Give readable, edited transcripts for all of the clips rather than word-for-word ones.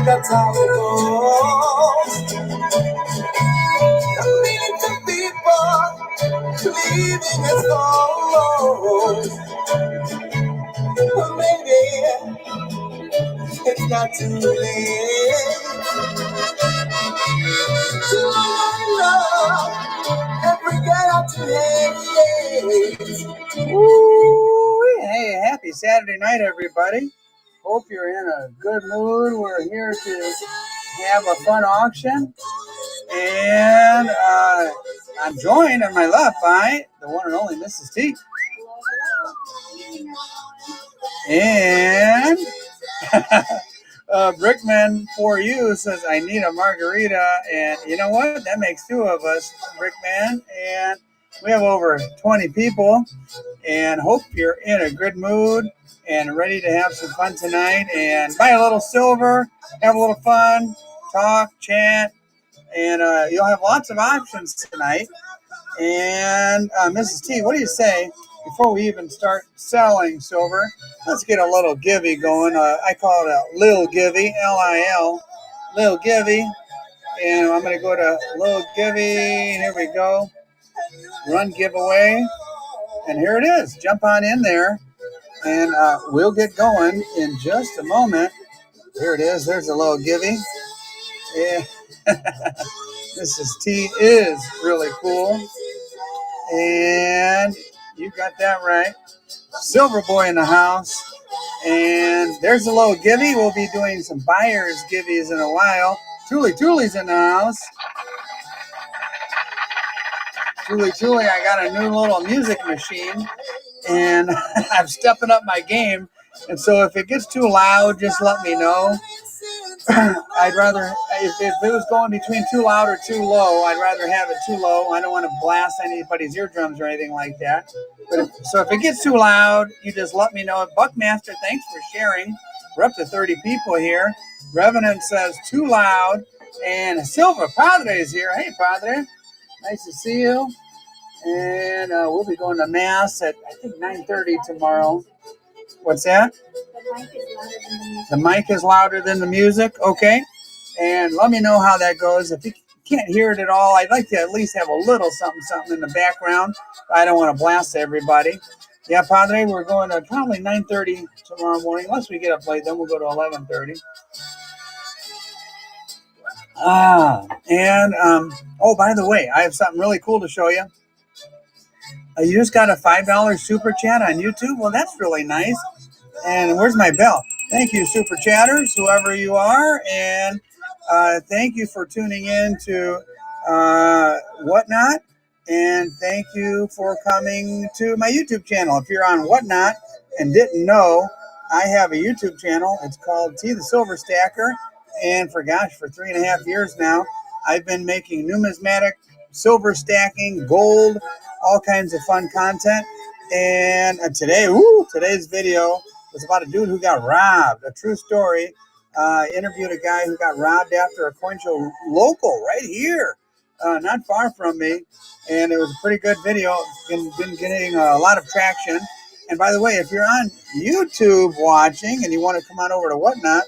that's how it goes. A millions of people leaving us alone. But maybe it's not too late to love and forget how to hate. Ooh, hey, happy Saturday night, everybody. Hope you're in a good mood. We're here to have a fun auction. And I'm joined on my left by the one and only Mrs. T. And Brickman for you says, I need a margarita. And you know what? That makes two of us, Brickman. And we have over 20 people. And hope you're in a good mood and ready to have some fun tonight. And buy a little silver, have a little fun, talk, chat. And you'll have lots of options tonight. And Mrs. T, what do you say, before we even start selling silver, let's get a little givey going. I call it a Lil Givey, L-I-L, Lil Givey. And I'm going to go to Lil Givey. Here we go. Run giveaway. And here it is. Jump on in there. And we'll get going in just a moment. Here it is. There's a Lil Givey. Yeah. Mrs. T is really cool. And you got that right. Silver Boy in the house. And there's a little givey. We'll be doing some buyers givvies in a while. Tooley's in the house. Tooley, I got a new little music machine. And I'm stepping up my game. And so if it gets too loud, just let me know. I'd rather, if it was going between too loud or too low, I'd rather have it too low. I don't want to blast anybody's eardrums or anything like that. But if it gets too loud, you just let me know. Buckmaster, thanks for sharing. We're up to 30 people here. Revenant says too loud. And Silva Padre is here. Hey, Padre. Nice to see you. And we'll be going to Mass at, I think, 9:30 tomorrow. What's that? The mic is louder than the music. Okay. And let me know how that goes. If you can't hear it at all, I'd like to at least have a little something in the background. I don't want to blast everybody. Yeah, Padre, we're going to probably 9:30 tomorrow morning. Unless we get up late, then we'll go to 11:30. Oh, by the way, I have something really cool to show you. You just got a $5 super chat on YouTube. Well, that's really nice. And where's my bell? Thank you, super chatters, whoever you are. And thank you for tuning in to Whatnot. And thank you for coming to my YouTube channel. If you're on Whatnot and didn't know, I have a YouTube channel. It's called T the Silver Stacker. And for 3.5 years now, I've been making numismatic, silver stacking, gold, all kinds of fun content. And today's video was about a dude who got robbed. A true story. Interviewed a guy who got robbed after a coin show local right here, not far from me. And it was a pretty good video. Been getting a lot of traction. And by the way, if you're on YouTube watching and you want to come on over to Whatnot,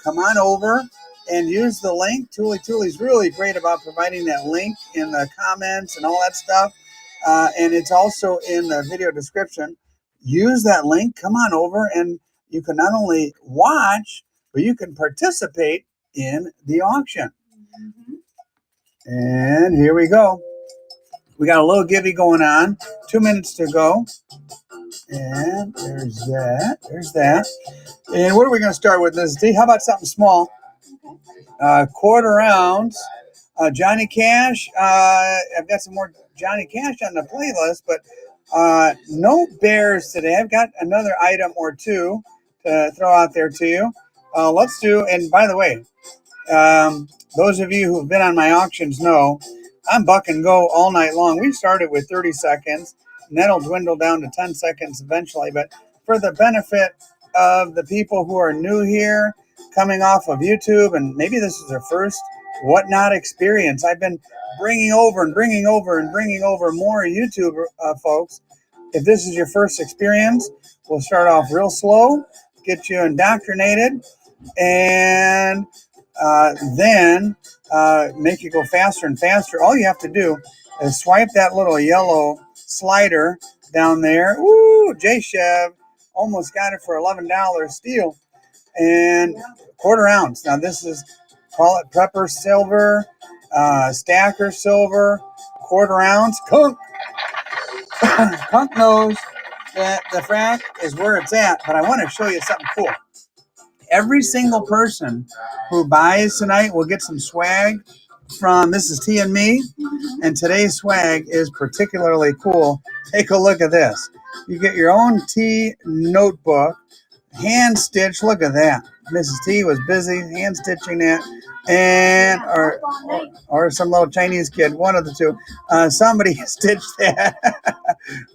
come on over and use the link. Tooley's really great about providing that link in the comments and all that stuff. And it's also in the video description. Use that link. Come on over, and you can not only watch, but you can participate in the auction. Mm-hmm. And here we go. We got a little givey going on. 2 minutes to go. And there's that. And what are we going to start with, Mrs. D? How about something small? Quarter ounce. Johnny Cash. I've got some more Johnny Cash on the playlist, but no bears today. I've got another item or two to throw out there to you. Let's do, and by the way, those of you who've been on my auctions know I'm buck and go all night long. We started with 30 seconds, and that'll dwindle down to 10 seconds eventually. But for the benefit of the people who are new here, coming off of YouTube, and maybe this is their first Whatnot experience, I've been bringing over more YouTube folks. If this is your first experience, we'll start off real slow, get you indoctrinated, and then make it go faster and faster. All you have to do is swipe that little yellow slider down there. Ooh, J-Chev almost got it for $11 steal. And quarter ounce. Now this is, call it prepper silver, stacker silver, quarter ounce. Kunk knows that the frack is where it's at, but I want to show you something cool. Every single person who buys tonight will get some swag from Mrs. T and me, and today's swag is particularly cool. Take a look at this. You get your own T notebook, hand stitched. Look at that. Mrs. T was busy hand stitching that, and or some little Chinese kid, one of the two. Somebody stitched that,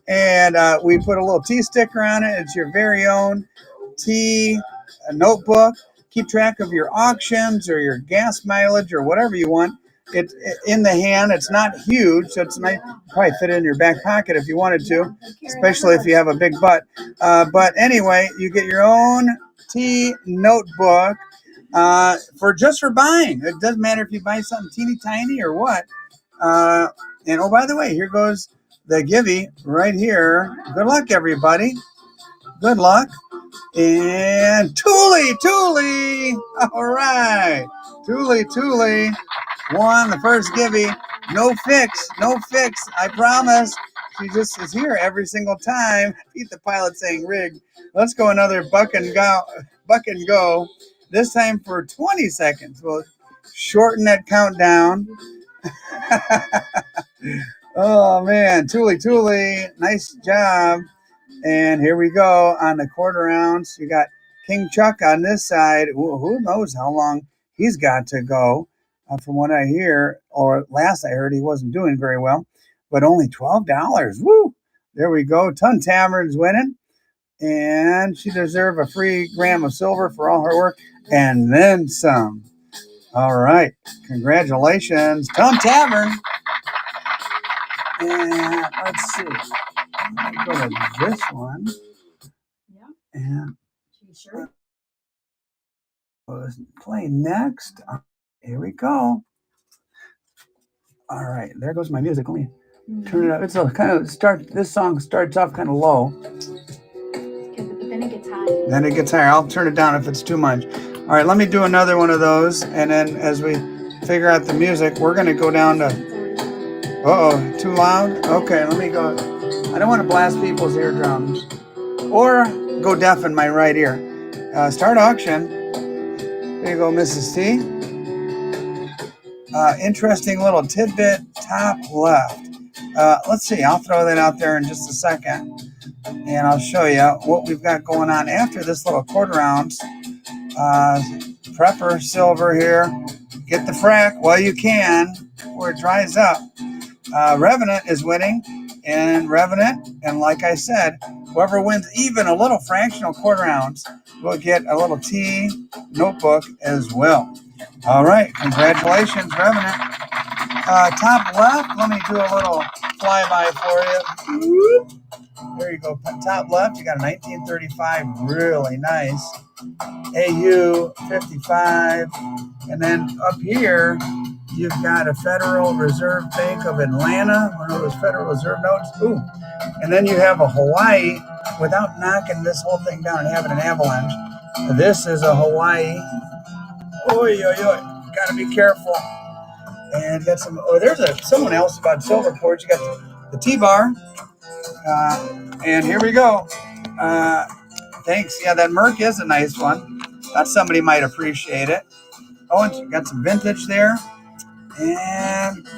and we put a little T sticker on it. It's your very own T notebook. Keep track of your auctions or your gas mileage or whatever you want. It in the hand. It's not huge, so it's nice. Probably fit it in your back pocket if you wanted to, especially if you have a big butt. But anyway, you get your own T notebook for buying. It doesn't matter if you buy something teeny tiny or what. And oh, by the way, here goes the givey right here. Good luck, everybody. Good luck. And Thule. All right. Thule won the first givey. No fix. I promise. She just is here every single time. Beat the pilot saying rig. Let's go another buck and go. This time for 20 seconds. We'll shorten that countdown. Oh man, Thule. Nice job. And here we go on the quarter ounce. You got King Chuck on this side. Who knows how long he's got to go. From what I hear, or last I heard, he wasn't doing very well. But only $12. Woo! There we go. Ton Tavern's winning. And she deserves a free gram of silver for all her work. And then some. All right. Congratulations, Ton Tavern. And let's see. I'll go to this one. Yeah. And Sure. Play next. Here we go. All right, there goes my music. Let me turn it up. It's a kind of this song starts off kind of low. But then it gets high. Then it gets higher. I'll turn it down if it's too much. All right, let me do another one of those. And then as we figure out the music, we're going to go down to... Uh-oh, too loud? Okay, let me go. I don't want to blast people's eardrums. Or go deaf in my right ear. Start auction. There you go, Mrs. T. Interesting little tidbit, top left. Let's see, I'll throw that out there in just a second. And I'll show you what we've got going on after this little quarter ounce. Prepper silver here. Get the frack while you can before it dries up. Revenant is winning. And Revenant, and like I said, whoever wins even a little fractional quarter ounce will get a little T notebook as well. All right, congratulations, Revenant. Top left, let me do a little flyby for you. There you go, top left, you got a 1935, really nice. AU 55, and then up here, you've got a Federal Reserve Bank of Atlanta, one of those Federal Reserve notes. Ooh. And then you have a Hawaii, without knocking this whole thing down and having an avalanche. This is a Hawaii. Oi. Gotta be careful. And got some, there's someone else about silver ports. You got the T-bar. And here we go. Thanks. Yeah, that Merc is a nice one. Thought somebody might appreciate it. Oh, and you got some vintage there. And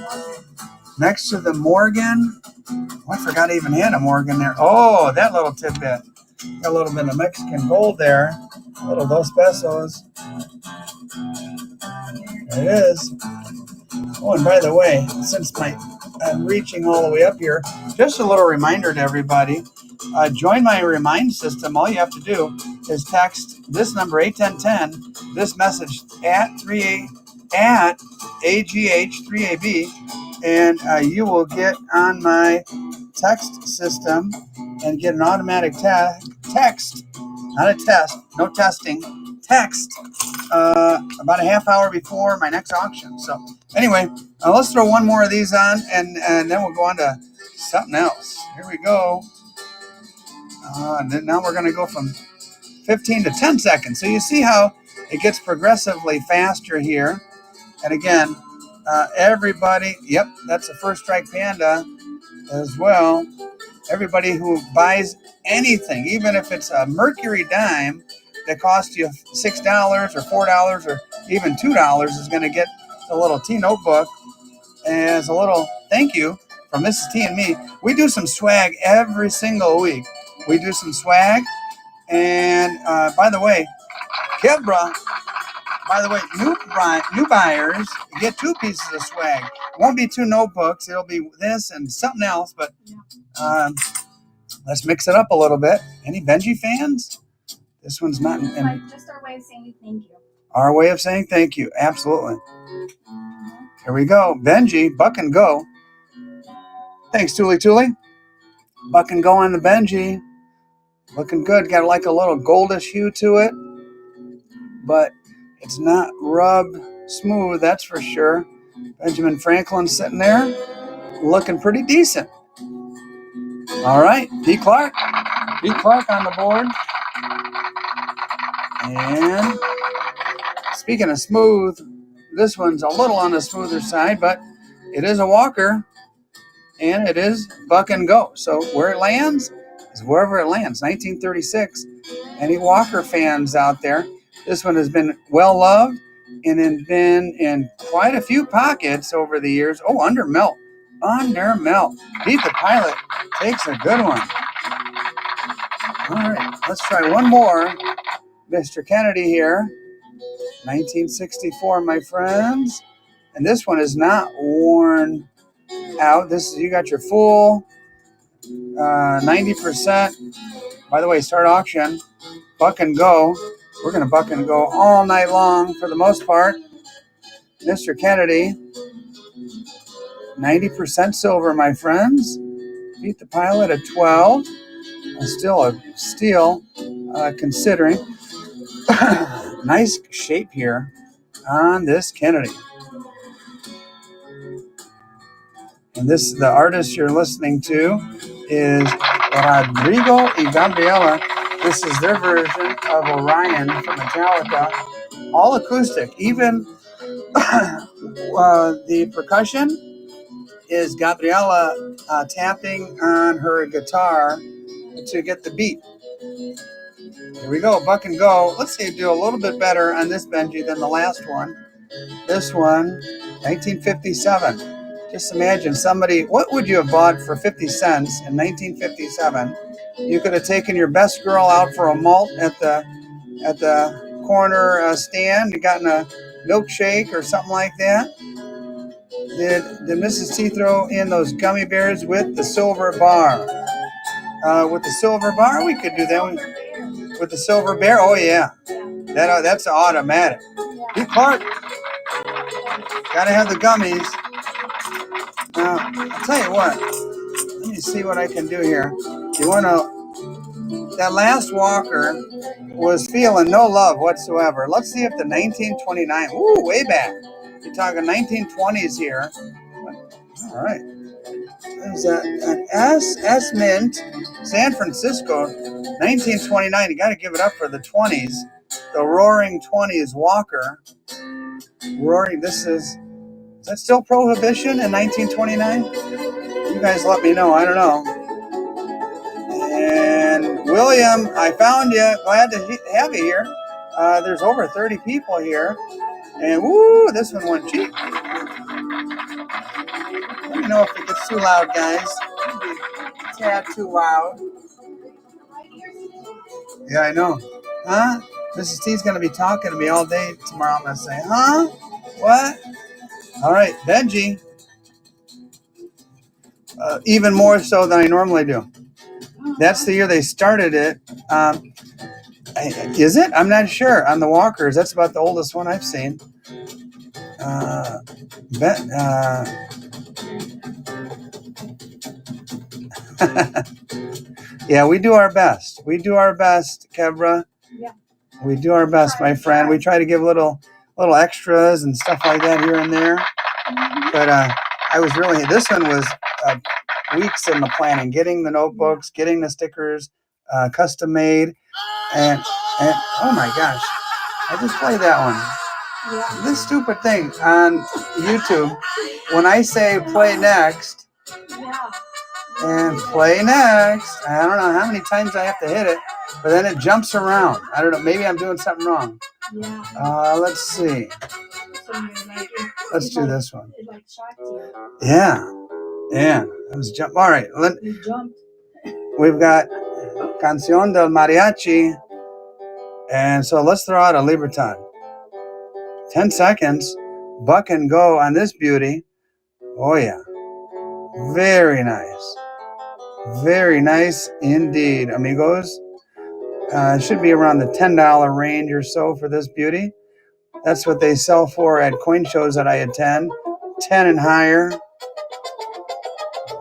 next to the Morgan, I forgot I even had a Morgan there. Oh, that little tidbit. Got a little bit of Mexican gold there. A little Dos Pesos. There it is. Oh, and by the way, since I'm reaching all the way up here, just a little reminder to everybody. Join my remind system. All you have to do is text this number, 81010, this message at AGH3AB, and you will get on my text system and get an automatic text, not a test, no testing, text about a half hour before my next auction. So anyway, let's throw one more of these on, and then we'll go on to something else. Here we go. And then now we're going to go from 15 to 10 seconds. So you see how it gets progressively faster here. And again, everybody, yep, that's a First Strike Panda as well. Everybody who buys anything, even if it's a Mercury dime that costs you $6 or $4 or even $2, is going to get a little T notebook as a little thank you from Mrs. T and me. We do some swag every single week. We do some swag. And by the way, Kebra, new buyers get 2 pieces of swag. It won't be 2 notebooks. It'll be this and something else. But let's mix it up a little bit. Any Benji fans? This one's not. Like just our way of saying thank you. Our way of saying thank you. Absolutely. Here we go. Benji, Buck and Go. Thanks, Tuli. Buck and Go on the Benji. Looking good. Got like a little goldish hue to it. But it's not rub smooth, that's for sure. Benjamin Franklin sitting there. Looking pretty decent. All right. Pete Clark. Pete Clark on the board. And speaking of smooth, this one's a little on the smoother side, but it is a walker, and it is Buck and Go. So where it lands is wherever it lands. 1936. Any Walker fans out there? This one has been well loved and then been in quite a few pockets over the years. Oh, Under Melt. Pete the Pilot takes a good one. All right, let's try one more. Mr. Kennedy here. 1964, my friends. And this one is not worn out. You got your full 90%. By the way, start auction. Buck and Go. We're going to Buck and Go all night long for the most part. Mr. Kennedy. 90% silver, my friends. Beat the Pilot at 12. Still a steal, considering. Nice shape here on this Kennedy. And the artist you're listening to is Rodrigo y Gabriela. This is their version of Orion from Metallica. All acoustic. Even the percussion is Gabriela tapping on her guitar to get the beat. Here we go, Buck and Go. Let's see, do a little bit better on this Benji than the last one. This one, 1957. Just imagine somebody, what would you have bought for 50 cents in 1957? You could have taken your best girl out for a malt at the corner stand. You gotten a milkshake or something like that. Did Mrs. T throw in those gummy bears with the silver bar? With the silver bar, we could do that. With the silver bear, oh yeah, that's automatic. Pete Clark, gotta have the gummies. Now, I'll tell you what. Let me see what I can do here. You want to? That last walker was feeling no love whatsoever. Let's see if the 1929. Ooh, way back. You're talking 1920s here. All right. There's an S Mint, San Francisco, 1929. You got to give it up for the 20s. The Roaring 20s Walker. Roaring, is that still Prohibition in 1929? You guys let me know. I don't know. And William, I found you. Glad to have you here. There's over 30 people here. And woo, this one went cheap. Let me know if it gets too loud, guys. Maybe a tad too loud. Yeah, I know. Huh? Mrs. T's going to be talking to me all day tomorrow. I'm going to say, huh? What? All right, Benji. Even more so than I normally do. That's the year they started it. Is it? I'm not sure. On the Walkers, that's about the oldest one I've seen. Yeah, we do our best. We do our best, Kebra. Yeah. We do our best, my friend. We try to give little extras and stuff like that here and there. But I was really, this one was weeks in the planning, getting the notebooks, getting the stickers, custom made, and oh my gosh, I just played that one. Yeah. This stupid thing on YouTube, when I say play next Yeah. and play next, I don't know how many times I have to hit it, but then it jumps around. I don't know, maybe I'm doing something wrong. Yeah. Let's see. So you're like, Let's do this one. it like shocked you. Yeah. It was jump. All right. You jumped. We've got Canción del Mariachi. And so let's throw out a Libertad. 10 seconds. Buck and go on this beauty. Oh, yeah. Very nice. Very nice indeed, amigos. It should be around the $10 range or so for this beauty. That's what they sell for at coin shows that I attend. 10 and higher.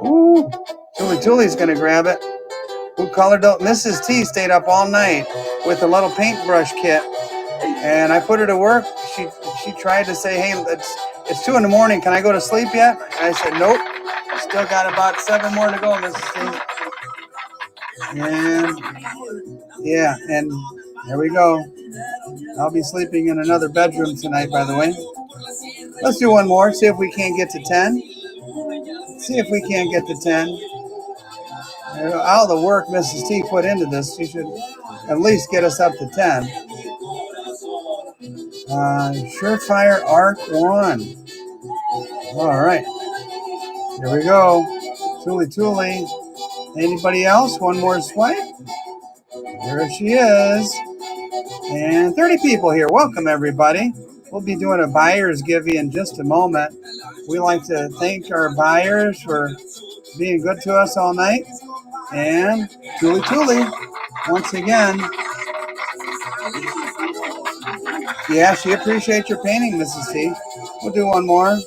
Ooh. Tuli's going to grab it. Who colored out? Mrs. T stayed up all night with a little paintbrush kit. And I put her to work. She tried to say, hey, it's 2 a.m. Can I go to sleep yet? And I said, nope. Still got about 7 more to go, Mrs. T. And yeah, and there we go. I'll be sleeping in another bedroom tonight, by the way. Let's do one more. See if we can't get to 10. See if we can't get to 10. All the work Mrs. T put into this, she should at least get us up to 10. Surefire Arc 1. All right. Here we go. Tuli. Anybody else? One more swipe. There she is. And 30 people here. Welcome, everybody. We'll be doing a buyer's giveaway in just a moment. We like to thank our buyers for being good to us all night. And Tuli, once again. Yeah, she appreciates your painting, Mrs. T. We'll do one more.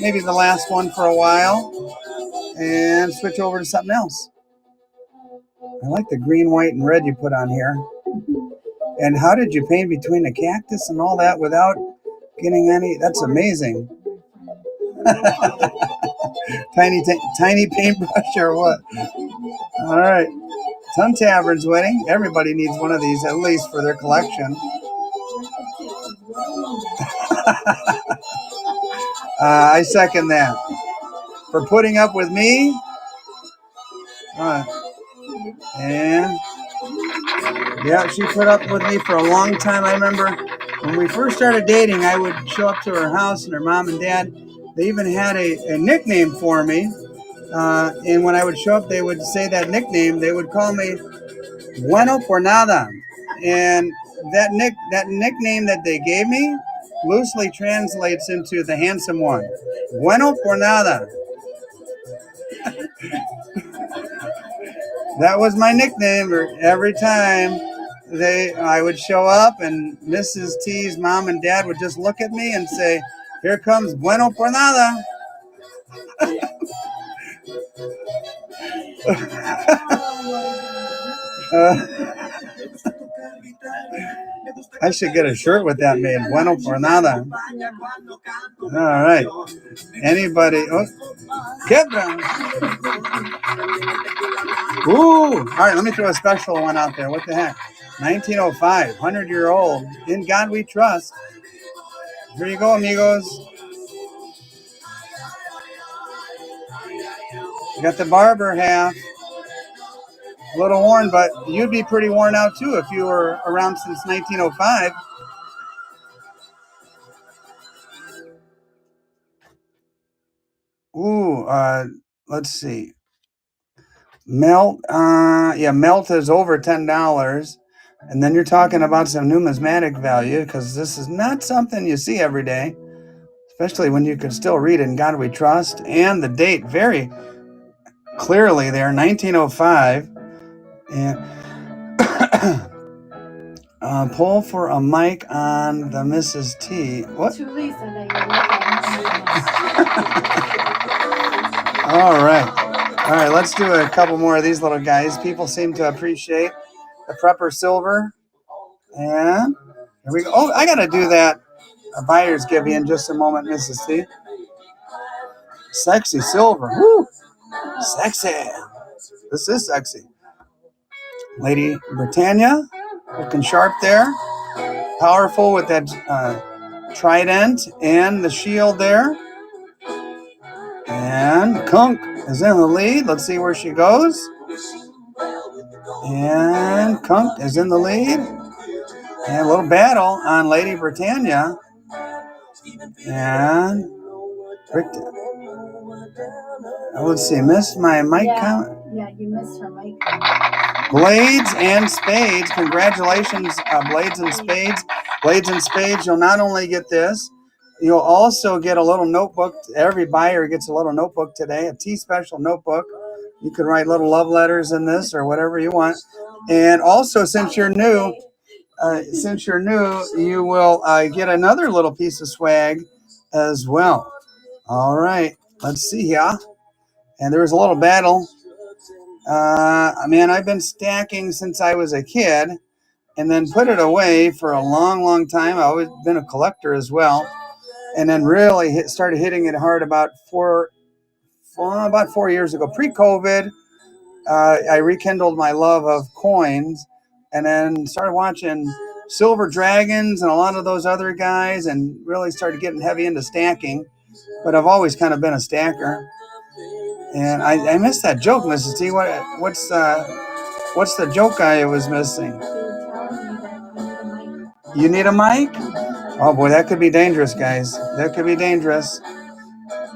Maybe the last one for a while. And switch over to something else. I like the green, white, and red you put on here. And how did you paint between the cactus and all that without getting any? That's amazing. Tiny paintbrush or what? All right. Ton Tavern's winning. Everybody needs one of these at least for their collection. I second that. For putting up with me. And yeah, she put up with me for a long time. I remember when we first started dating, I would show up to her house and her mom and dad, they even had a nickname for me. And when I would show up, they would say that nickname. They would call me Bueno por Nada. And that nickname that they gave me loosely translates into the handsome one. Bueno por Nada. That was my nickname every time I would show up, and Mrs. T's mom and dad would just look at me and say, here comes Bueno por Nada. I should get a shirt with that made. Bueno por Nada. All right. Anybody? Oh, Kevin. Ooh. All right, let me throw a special one out there. What the heck? 1905, 100-year-old. In God We Trust. Here you go, amigos. You got the barber half. A little worn, but you'd be pretty worn out too if you were around since 1905. Ooh, let's see. Melt is over $10. And then you're talking about some numismatic value, because this is not something you see every day, especially when you can still read In God We Trust. And the date very clearly there, 1905. And pull for a mic on the Mrs. T. What? To Lisa that you're All right, let's do a couple more of these little guys. People seem to appreciate the Prepper Silver. And here we go. Oh, I got to do that. A buyer's give you in just a moment, Mrs. T. Sexy silver. Woo! Sexy. This is sexy. Lady Britannia, looking sharp there. Powerful with that trident and the shield there. And Kunk is in the lead. Let's see where she goes. And Kunk is in the lead. And a little battle on Lady Britannia. And Rick, let's see, missed my mic count. Yeah, you missed her mic. Blades and Spades. Congratulations, Blades and Spades. Blades and Spades, you'll not only get this, you'll also get a little notebook. Every buyer gets a little notebook today, a T-Special notebook. You can write little love letters in this or whatever you want. And also, since you're new, you will get another little piece of swag as well. All right, let's see here. And there was a little battle. Man, I've been stacking since I was a kid and then put it away for a long, long time. I've always been a collector as well. And then really started hitting it hard about 4 years ago. Pre-COVID, I rekindled my love of coins and then started watching Silver Dragons and a lot of those other guys and really started getting heavy into stacking. But I've always kind of been a stacker. And I missed that joke, Mrs. T. What's the joke I was missing? You need a mic? Oh boy, that could be dangerous, guys. That could be dangerous.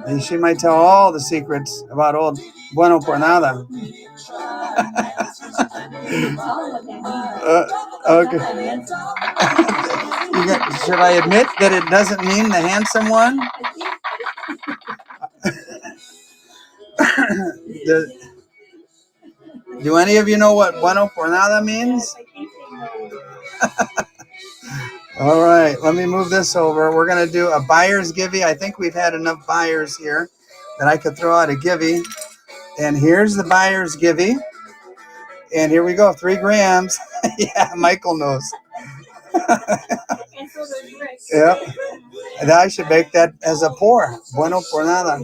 And she might tell all the secrets about old Bueno por Nada. Okay. Should I admit that it doesn't mean the handsome one? Do any of you know what Bueno por Nada means? All right, let me move this over. We're going to do a buyer's givey. I think we've had enough buyers here that I could throw out a givey. And here's the buyer's givey. And here we go, 3 grams. Yeah, Michael knows. Yep. And I should make that as a pour. Bueno por Nada.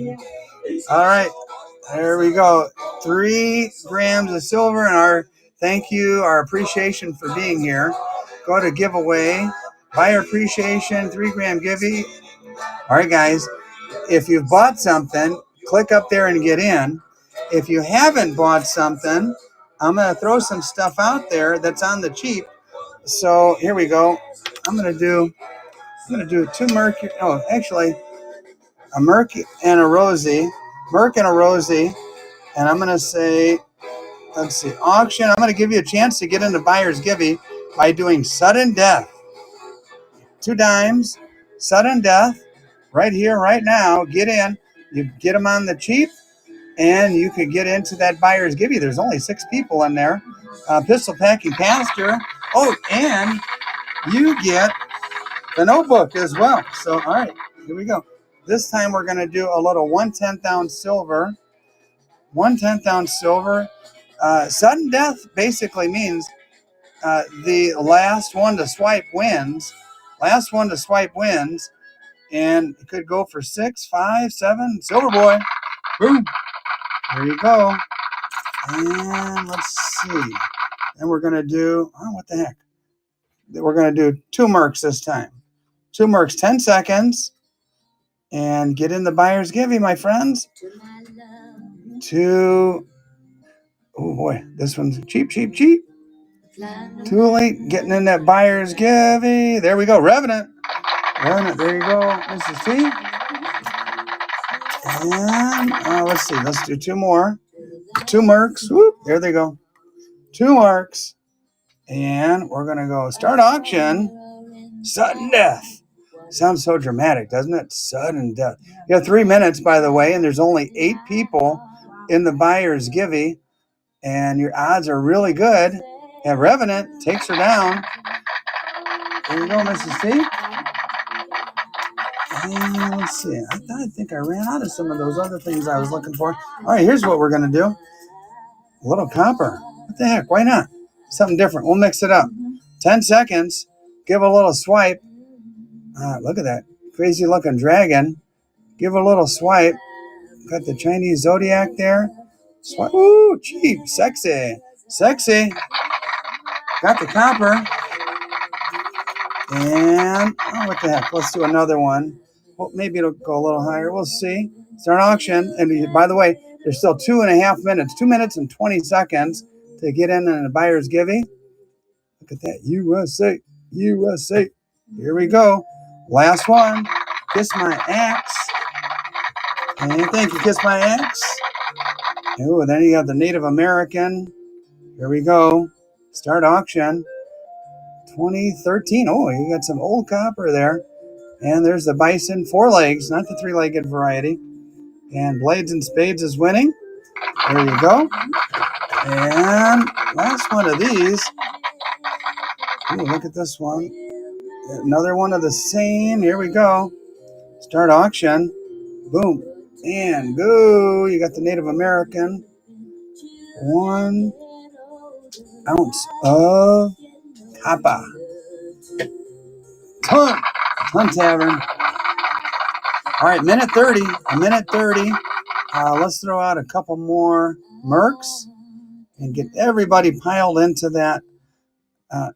All right. There we go. 3 grams of silver, and our thank you, our appreciation for being here. Go to giveaway. Buyer appreciation, 3 gram givey. All right, guys. If you've bought something, click up there and get in. If you haven't bought something, I'm going to throw some stuff out there that's on the cheap. So here we go. I'm going to do 2 Mercury. Oh, actually, a Merc and a Rosie. Merc and a Rosie. And I'm going to say, let's see, auction. I'm going to give you a chance to get into buyer's givey by doing sudden death. 2 dimes, sudden death, right here, right now. Get in. You get them on the cheap, and you could get into that buyer's givey. There's only 6 people in there. Pistol Packing Pastor. Oh, and you get the notebook as well. So, all right, here we go. This time we're going to do a little 1/10 ounce silver. 1/10 ounce silver. Sudden death basically means the last one to swipe wins. Last one to swipe wins. And it could go for 6, 5, 7. Silver boy. Boom. There you go. And let's see. And we're going to do, what the heck? We're going to do 2 Mercs this time. 2 Mercs, 10 seconds. And get in the buyer's givey, my friends. 2. Oh boy, this one's cheap. Too late getting in that buyer's givey. There we go, Revenant. There you go, Mrs. T. And let's see, let's do 2 more. 2 Mercs. Whoop, there they go. 2 Mercs. And we're going to go start auction. Sudden death. Sounds so dramatic, doesn't it? Sudden death. You have 3 minutes, by the way, and there's only 8 people in the buyer's givey. And your odds are really good. And Revenant takes her down. There you go, Mrs. T. And let's see. I think I ran out of some of those other things I was looking for. All right, here's what we're going to do. A little copper. What the heck? Why not? Something different. We'll mix it up. 10 seconds. Give a little swipe. Look at that crazy looking dragon. Give a little swipe. Got the Chinese zodiac there. Swipe. Ooh, cheap. Sexy. Sexy. Got the copper. And, what the heck? Let's do another one. Well, maybe it'll go a little higher. We'll see. Start auction. And by the way, there's still 2.5 minutes. 2 minutes and 20 seconds to get in on the buyer's givey. Look at that. USA. USA. Here we go. Last one. Kiss my axe. And thank you, Kiss my axe. Oh, then you got the Native American. Here we go. Start auction. 2013. Oh, you got some old copper there. And there's the bison, 4 legs, not the 3-legged variety. And Blades and Spades is winning. There you go. And last one of these. Ooh, look at this one. Another one of the same. Here we go. Start auction. Boom. And go. You got the Native American. 1 ounce of copper. Ton Tavern. All right, minute 30. A minute 30. Let's throw out a couple more Mercs and get everybody piled into that.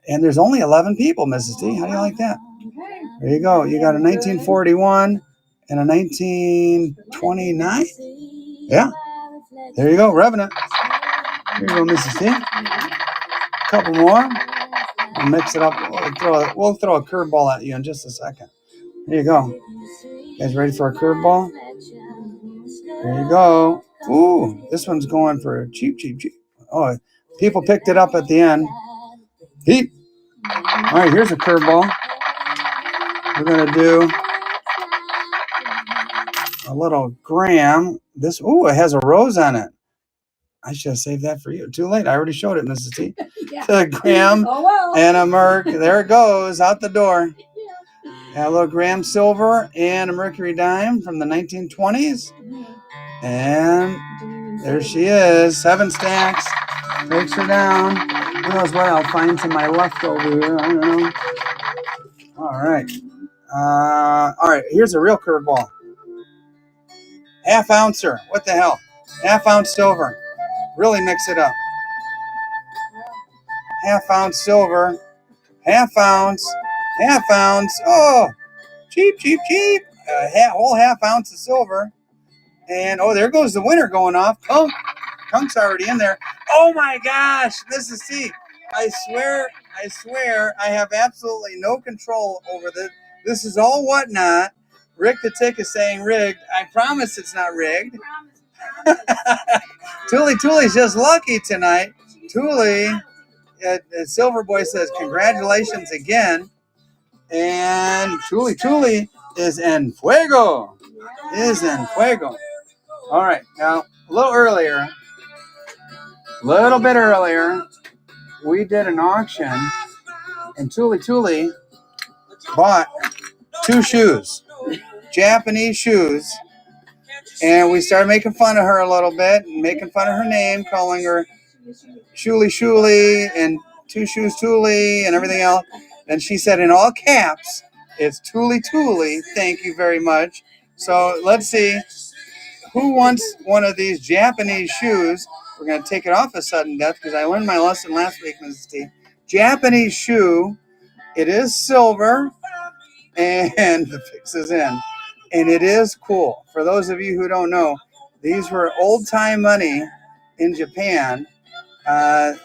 And there's only 11 people, Mrs. T. How do you like that? Okay. There you go. You got a 1941 and a 1929. Yeah. There you go, Revenant. Here you go, Mrs. T. A couple more. We'll mix it up. We'll throw a curveball at you in just a second. Here you go. You guys ready for a curveball? There you go. Ooh, this one's going for cheap. Oh, people picked it up at the end. Pete. All right, here's a curveball. We're going to do a little gram. This, it has a rose on it. I should have saved that for you. Too late. I already showed it, Mrs. T. Yeah. A gram and a Merc. There it goes, out the door. A little gram silver and a Mercury dime from the 1920s. And there she is. 7 stacks. Takes her down. Who knows what I'll find to my left over here. I don't know. All right. All right. Here's a real curveball. Half ouncer. What the hell? Half ounce silver. Really mix it up. Half ounce silver. Half ounce. Oh, cheap. Whole half ounce of silver. And, there goes the winner going off. Kunk's already in there. Oh, my gosh. Mrs. T. I swear, I have absolutely no control over this. This is all Whatnot. Rick the Tick is saying rigged. I promise it's not rigged. Tuli's just lucky tonight. Tuli, Silver Boy says, congratulations again. And Tuli is en fuego. All right, now a little bit earlier, we did an auction, and Tuli bought 2 shoes, Japanese shoes, and we started making fun of her a little bit, and making fun of her name, calling her Shuli, and 2 shoes Tuli, and everything else. And she said in all caps, it's Tuli, thank you very much. So let's see who wants one of these Japanese shoes. We're going to take it off a sudden death because I learned my lesson last week, Mrs. T. Japanese shoe. It is silver, and the fix is in. And it is cool. For those of you who don't know, these were old-time money in Japan.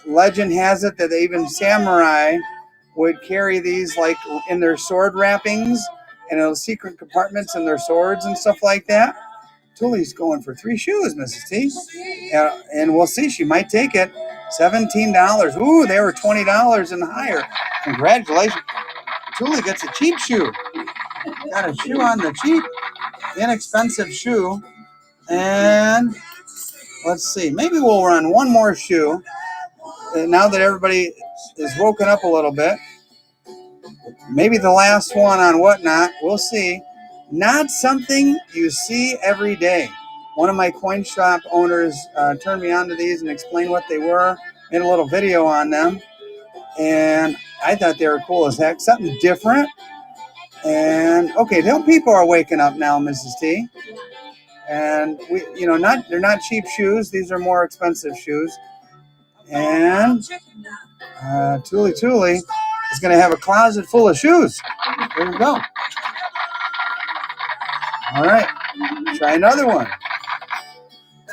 Legend has it that even samurai would carry these like in their sword wrappings and in secret compartments in their swords and stuff like that. Tuli's going for 3 shoes, Mrs. T. And we'll see. She might take it. $17. Ooh, they were $20 and higher. Congratulations. Tuli gets a cheap shoe. Got a shoe on the cheap, inexpensive shoe. And let's see. Maybe we'll run one more shoe. Now that everybody is woken up a little bit. Maybe the last one on Whatnot. We'll see. Not something you see every day. One of my coin shop owners turned me on to these and explained what they were. Made a little video on them. And I thought they were cool as heck. Something different. And okay, them people are waking up now, Mrs. T. And they're not cheap shoes. These are more expensive shoes. And Tuli Tuli is going to have a closet full of shoes. There you go. All right, try another one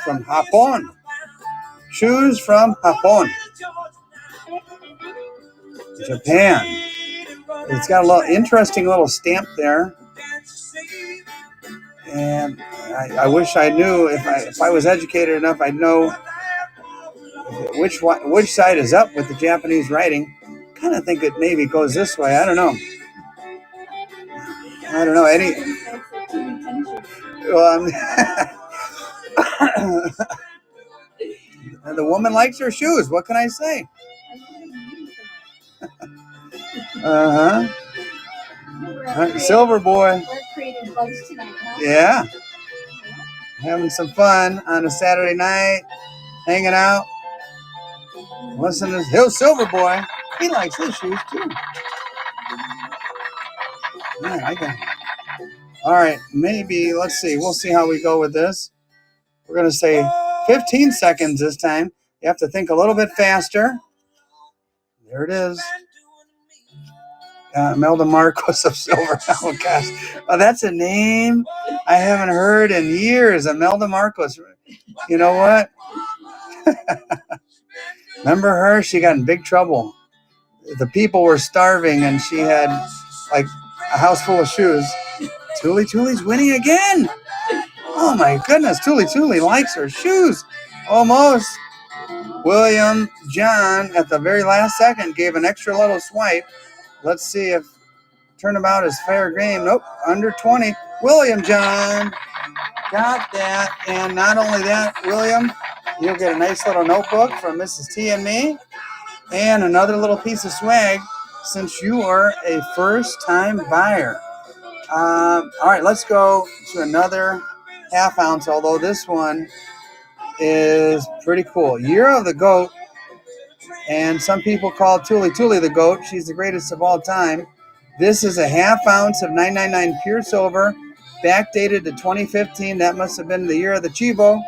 from Japón. Shoes from Japón, Japan. It's got a little interesting little stamp there. And I wish I knew, if I was educated enough, I'd know which side is up with the Japanese writing. Kind of think it maybe goes this way. I don't know. The woman likes her shoes. What can I say? Silver boy. We're creating bugs tonight, huh? Yeah. Having some fun on a Saturday night, hanging out. Listen to this Silver boy. He likes his shoes too. Yeah, I got it. All right, maybe, let's see. We'll see how we go with this. We're going to say 15 seconds this time. You have to think a little bit faster. There it is. Imelda Marcos of Silver. Oh, gosh. Oh, that's a name I haven't heard in years. Imelda Marcos. You know what? Remember her? She got in big trouble. The people were starving, and she had, like, a house full of shoes. Tuli Tuli's winning again. Oh, my goodness. Tuli Tuli likes her shoes. Almost. William John, at the very last second, gave an extra little swipe. Let's see if turnabout is fair game. Nope, under 20. William John got that. And not only that, William, you'll get a nice little notebook from Mrs. T and me. And another little piece of swag since you are a first-time buyer. All right, let's go to another half ounce, although this one is pretty cool. Year of the Goat, and some people call Tuli Tuli the Goat. She's the greatest of all time. This is a half ounce of 999 pure silver, backdated to 2015. That must have been the year of the Chivo,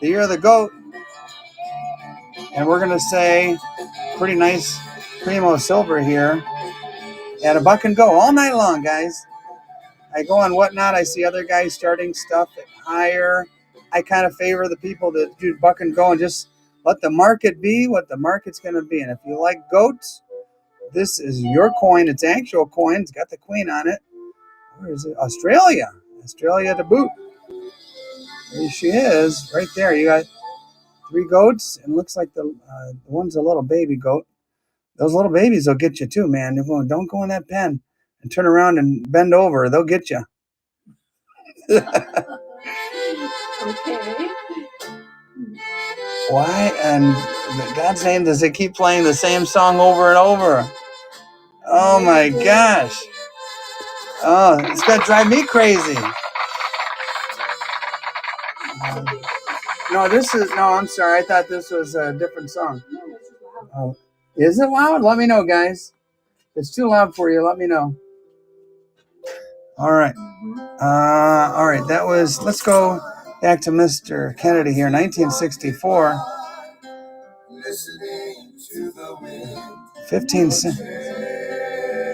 the year of the Goat. And we're going to say pretty nice primo silver here at $1 and go all night long, guys. I go on Whatnot. I see other guys starting stuff at higher. I kind of favor the people that do $1 and go and just let the market be what the market's going to be. And if you like goats, this is your coin. It's actual coin. It's got the queen on it. Where is it? Australia. Australia to boot. There she is. Right there. You got 3 goats. And looks like the one's a little baby goat. Those little babies will get you too, man. They're going, don't go in that pen and turn around and bend over. They'll get you. Okay. Why in God's name does it keep playing the same song over and over? Oh my gosh. Oh, it's going to drive me crazy. I'm sorry. I thought this was a different song. Oh, is it loud? Let me know, guys. If it's too loud for you, let me know. All right. All right. Let's go back to Mr. Kennedy here, 1964. 15 cents.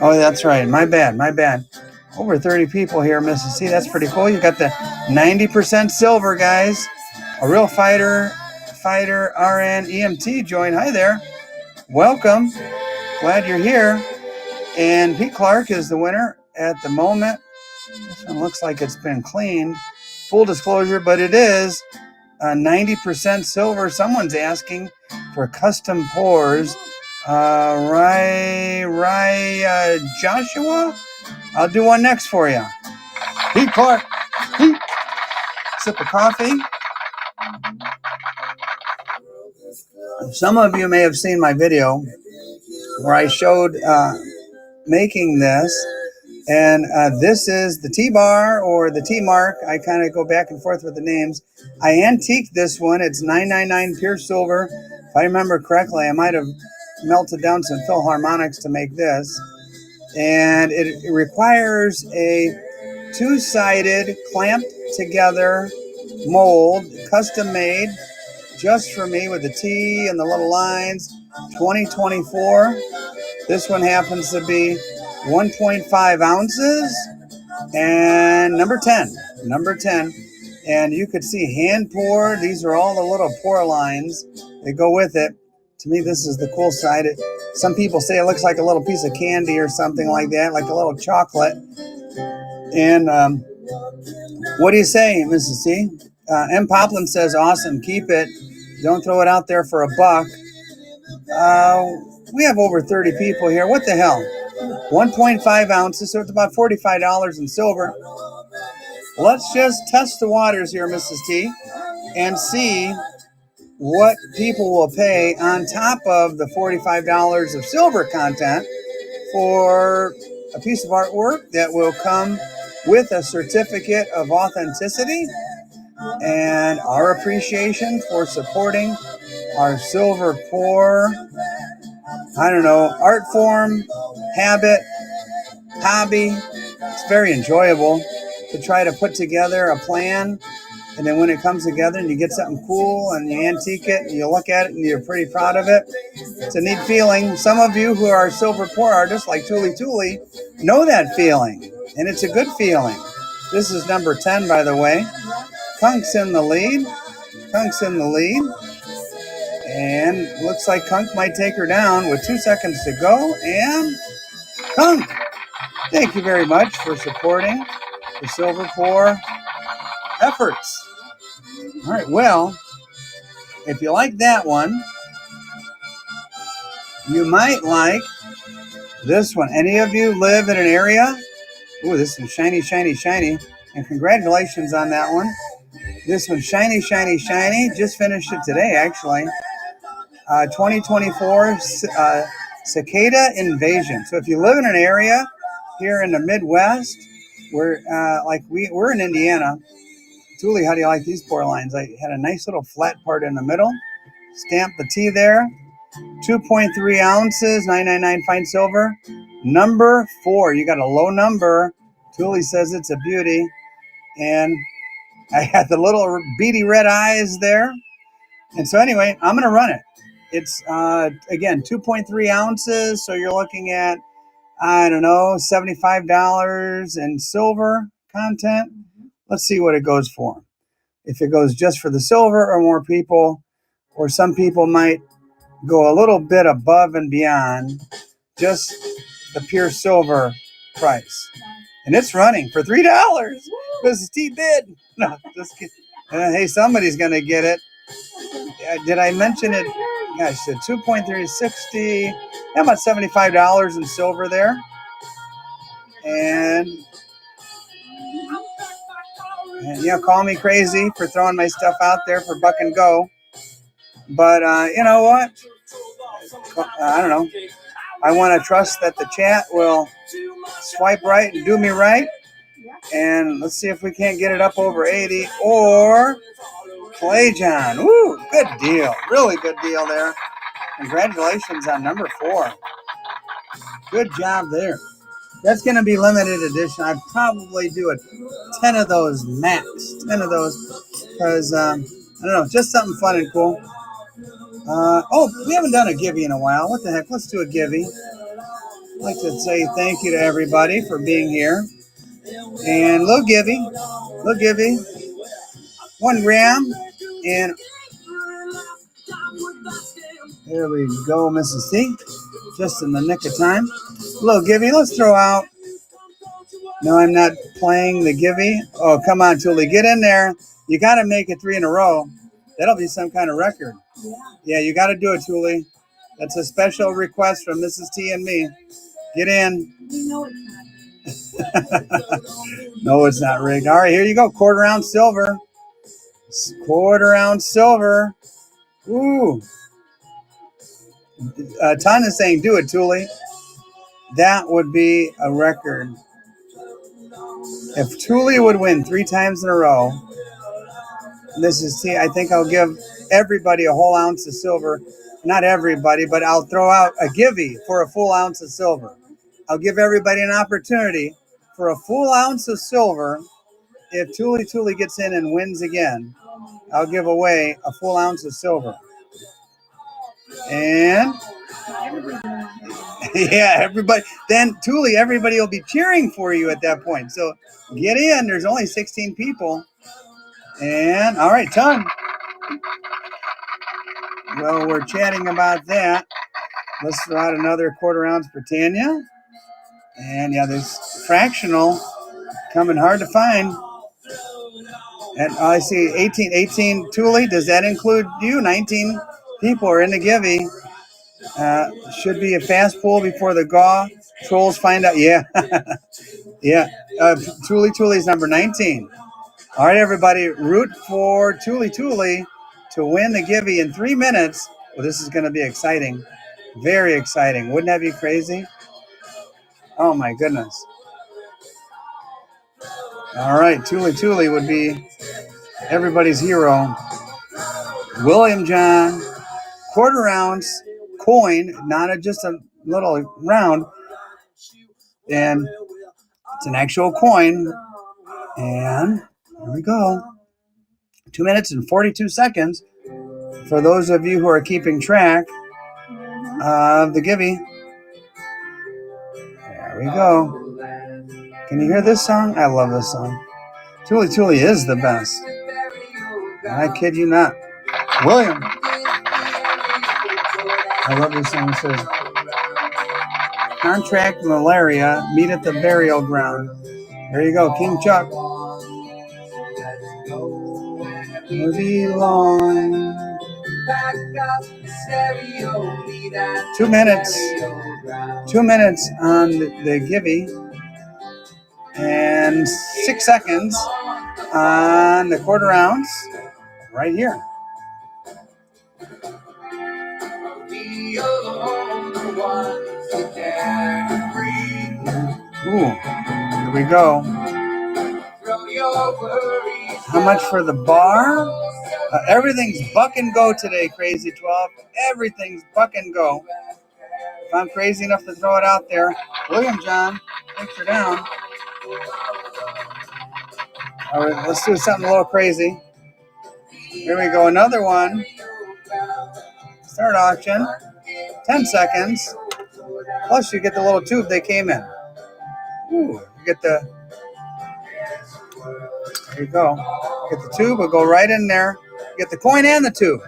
Oh, that's right. My bad. Over 30 people here, Mrs. C. That's pretty cool. You got the 90% silver, guys. A real fighter, RN, EMT joined. Hi there. Welcome. Glad you're here. And Pete Clark is the winner at the moment. This one looks like it's been cleaned. Full disclosure, but it is 90% silver. Someone's asking for custom pours. Joshua? I'll do one next for you. Pete Clark. Pete. Sip of coffee. Some of you may have seen my video where I showed making this. And this is the T-bar or the T-mark. I kind of go back and forth with the names. I antiqued this one. It's $9.99 pure silver. If I remember correctly, I might have melted down some Philharmonics to make this. And it requires a two-sided clamped together mold, custom made just for me with the T and the little lines. 2024. This one happens to be 1.5 ounces and number 10. And you could see hand poured. These are all the little pour lines that go with it. To me, this is the cool side. Some people say it looks like a little piece of candy or something like that, like a little chocolate. And what do you say, Mrs. T? M. Poplin says, awesome, keep it. Don't throw it out there for a buck. We have over 30 people here. What the hell? 1.5 ounces, so it's about $45 in silver. Let's just test the waters here, Mrs. T, and see what people will pay on top of the $45 of silver content for a piece of artwork that will come with a certificate of authenticity and our appreciation for supporting our silver pour, art form, habit, hobby. It's very enjoyable to try to put together a plan. And then when it comes together and you get something cool and you antique it and you look at it and you're pretty proud of it, it's a neat feeling. Some of you who are silver pour artists like Tuli know that feeling, and it's a good feeling. This is number 10, by the way. Kunk's in the lead. And looks like Kunk might take her down with 2 seconds to go. And Kunk, thank you very much for supporting the silver pour efforts. All right, well, if you like that one, you might like this one. Any of you live in an area? Ooh, this one's shiny. And congratulations on that one. This one's shiny. Just finished it today, actually. 2024 Cicada Invasion. So if you live in an area here in the Midwest, we're in Indiana. Tuli, how do you like these pour lines? I had a nice little flat part in the middle. Stamp the T there. 2.3 ounces, 999 fine silver. Number 4. You got a low number. Tuli says it's a beauty. And I had the little beady red eyes there. And so anyway, I'm going to run it. It's, again, 2.3 ounces. So you're looking at, $75 in silver content. Let's see what it goes for. If it goes just for the silver or more people, or some people might go a little bit above and beyond just the pure silver price. And it's running for $3. Mrs. T bid. No, just kidding. Hey, somebody's going to get it. Did I mention it? Yeah, I said 2.360. How about $75 in silver there? And call me crazy for throwing my stuff out there for buck and go. But you know what? I don't know. I want to trust that the chat will swipe right and do me right. And let's see if we can't get it up over 80 or Play John. Ooh, good deal. Really good deal there. Congratulations on number 4. Good job there. That's going to be limited edition. I'd probably do 10 of those max. 10 of those because, I don't know, just something fun and cool. We haven't done a Givey in a while. What the heck? Let's do a Givey. I'd like to say thank you to everybody for being here. And little Givey. 1 gram. And there we go, Mrs. T. Just in the nick of time. Little Givey. Let's throw out. No, I'm not playing the Givey. Oh, come on, Tuli. Get in there. You got to make it 3 in a row. That'll be some kind of record. Yeah, you got to do it, Tuli. That's a special request from Mrs. T and me. Get in. No, it's not rigged. All right, here you go. 1/4 ounce silver. 1/4 ounce silver. Ooh. Ton is saying, do it, Tuli. That would be a record. If Tuli would win 3 times in a row, Mrs. T, I think I'll give everybody a whole ounce of silver. not everybody, but I'll throw out a givey for a full ounce of silver. I'll give everybody an opportunity for a full ounce of silver. If Tuli Tuli gets in and wins again, I'll give away a full ounce of silver. And yeah, everybody. Then Tuli, everybody will be cheering for you at that point. So get in. There's only 16 people. And all right, Ton. Well, we're chatting about that. Let's throw out another quarter ounce for Tanya. And yeah, there's fractional coming hard to find. And I see 18 Tuli. Does that include you? 19 people are in the givey. Should be a fast pull before the GAW trolls find out. Yeah. Yeah. Tuli Tuli's number 19. All right, everybody. Root for Tuli Tuli to win the givey in 3 minutes. Well, this is going to be exciting. Very exciting. Wouldn't that be crazy? Oh, my goodness. All right. Tuli Tuli would be everybody's hero. William John, quarter ounce coin, not just a little round. And it's an actual coin. And here we go. 2 minutes and 42 seconds. For those of you who are keeping track of the givey. There we go. Can you hear this song? I love this song. Tuli Tuli is the best. I kid you not. William. I love this song. It says, contract malaria, meet at the burial ground. There you go, King Chuck. Belong. 2 minutes. 2 minutes on the givey. And 6 seconds on the quarter ounce right here. Ooh, here we go. How much for the bar? Everything's buck and go today, Crazy 12. Everything's buck and go. If I'm crazy enough to throw it out there, William John, picture down. All right, let's do something a little crazy. Here we go, another one. Start auction. 10 seconds. Plus, you get the little tube they came in. Ooh, you get the. There you go. Get the tube. We'll go right in there. Get the coin and the tube.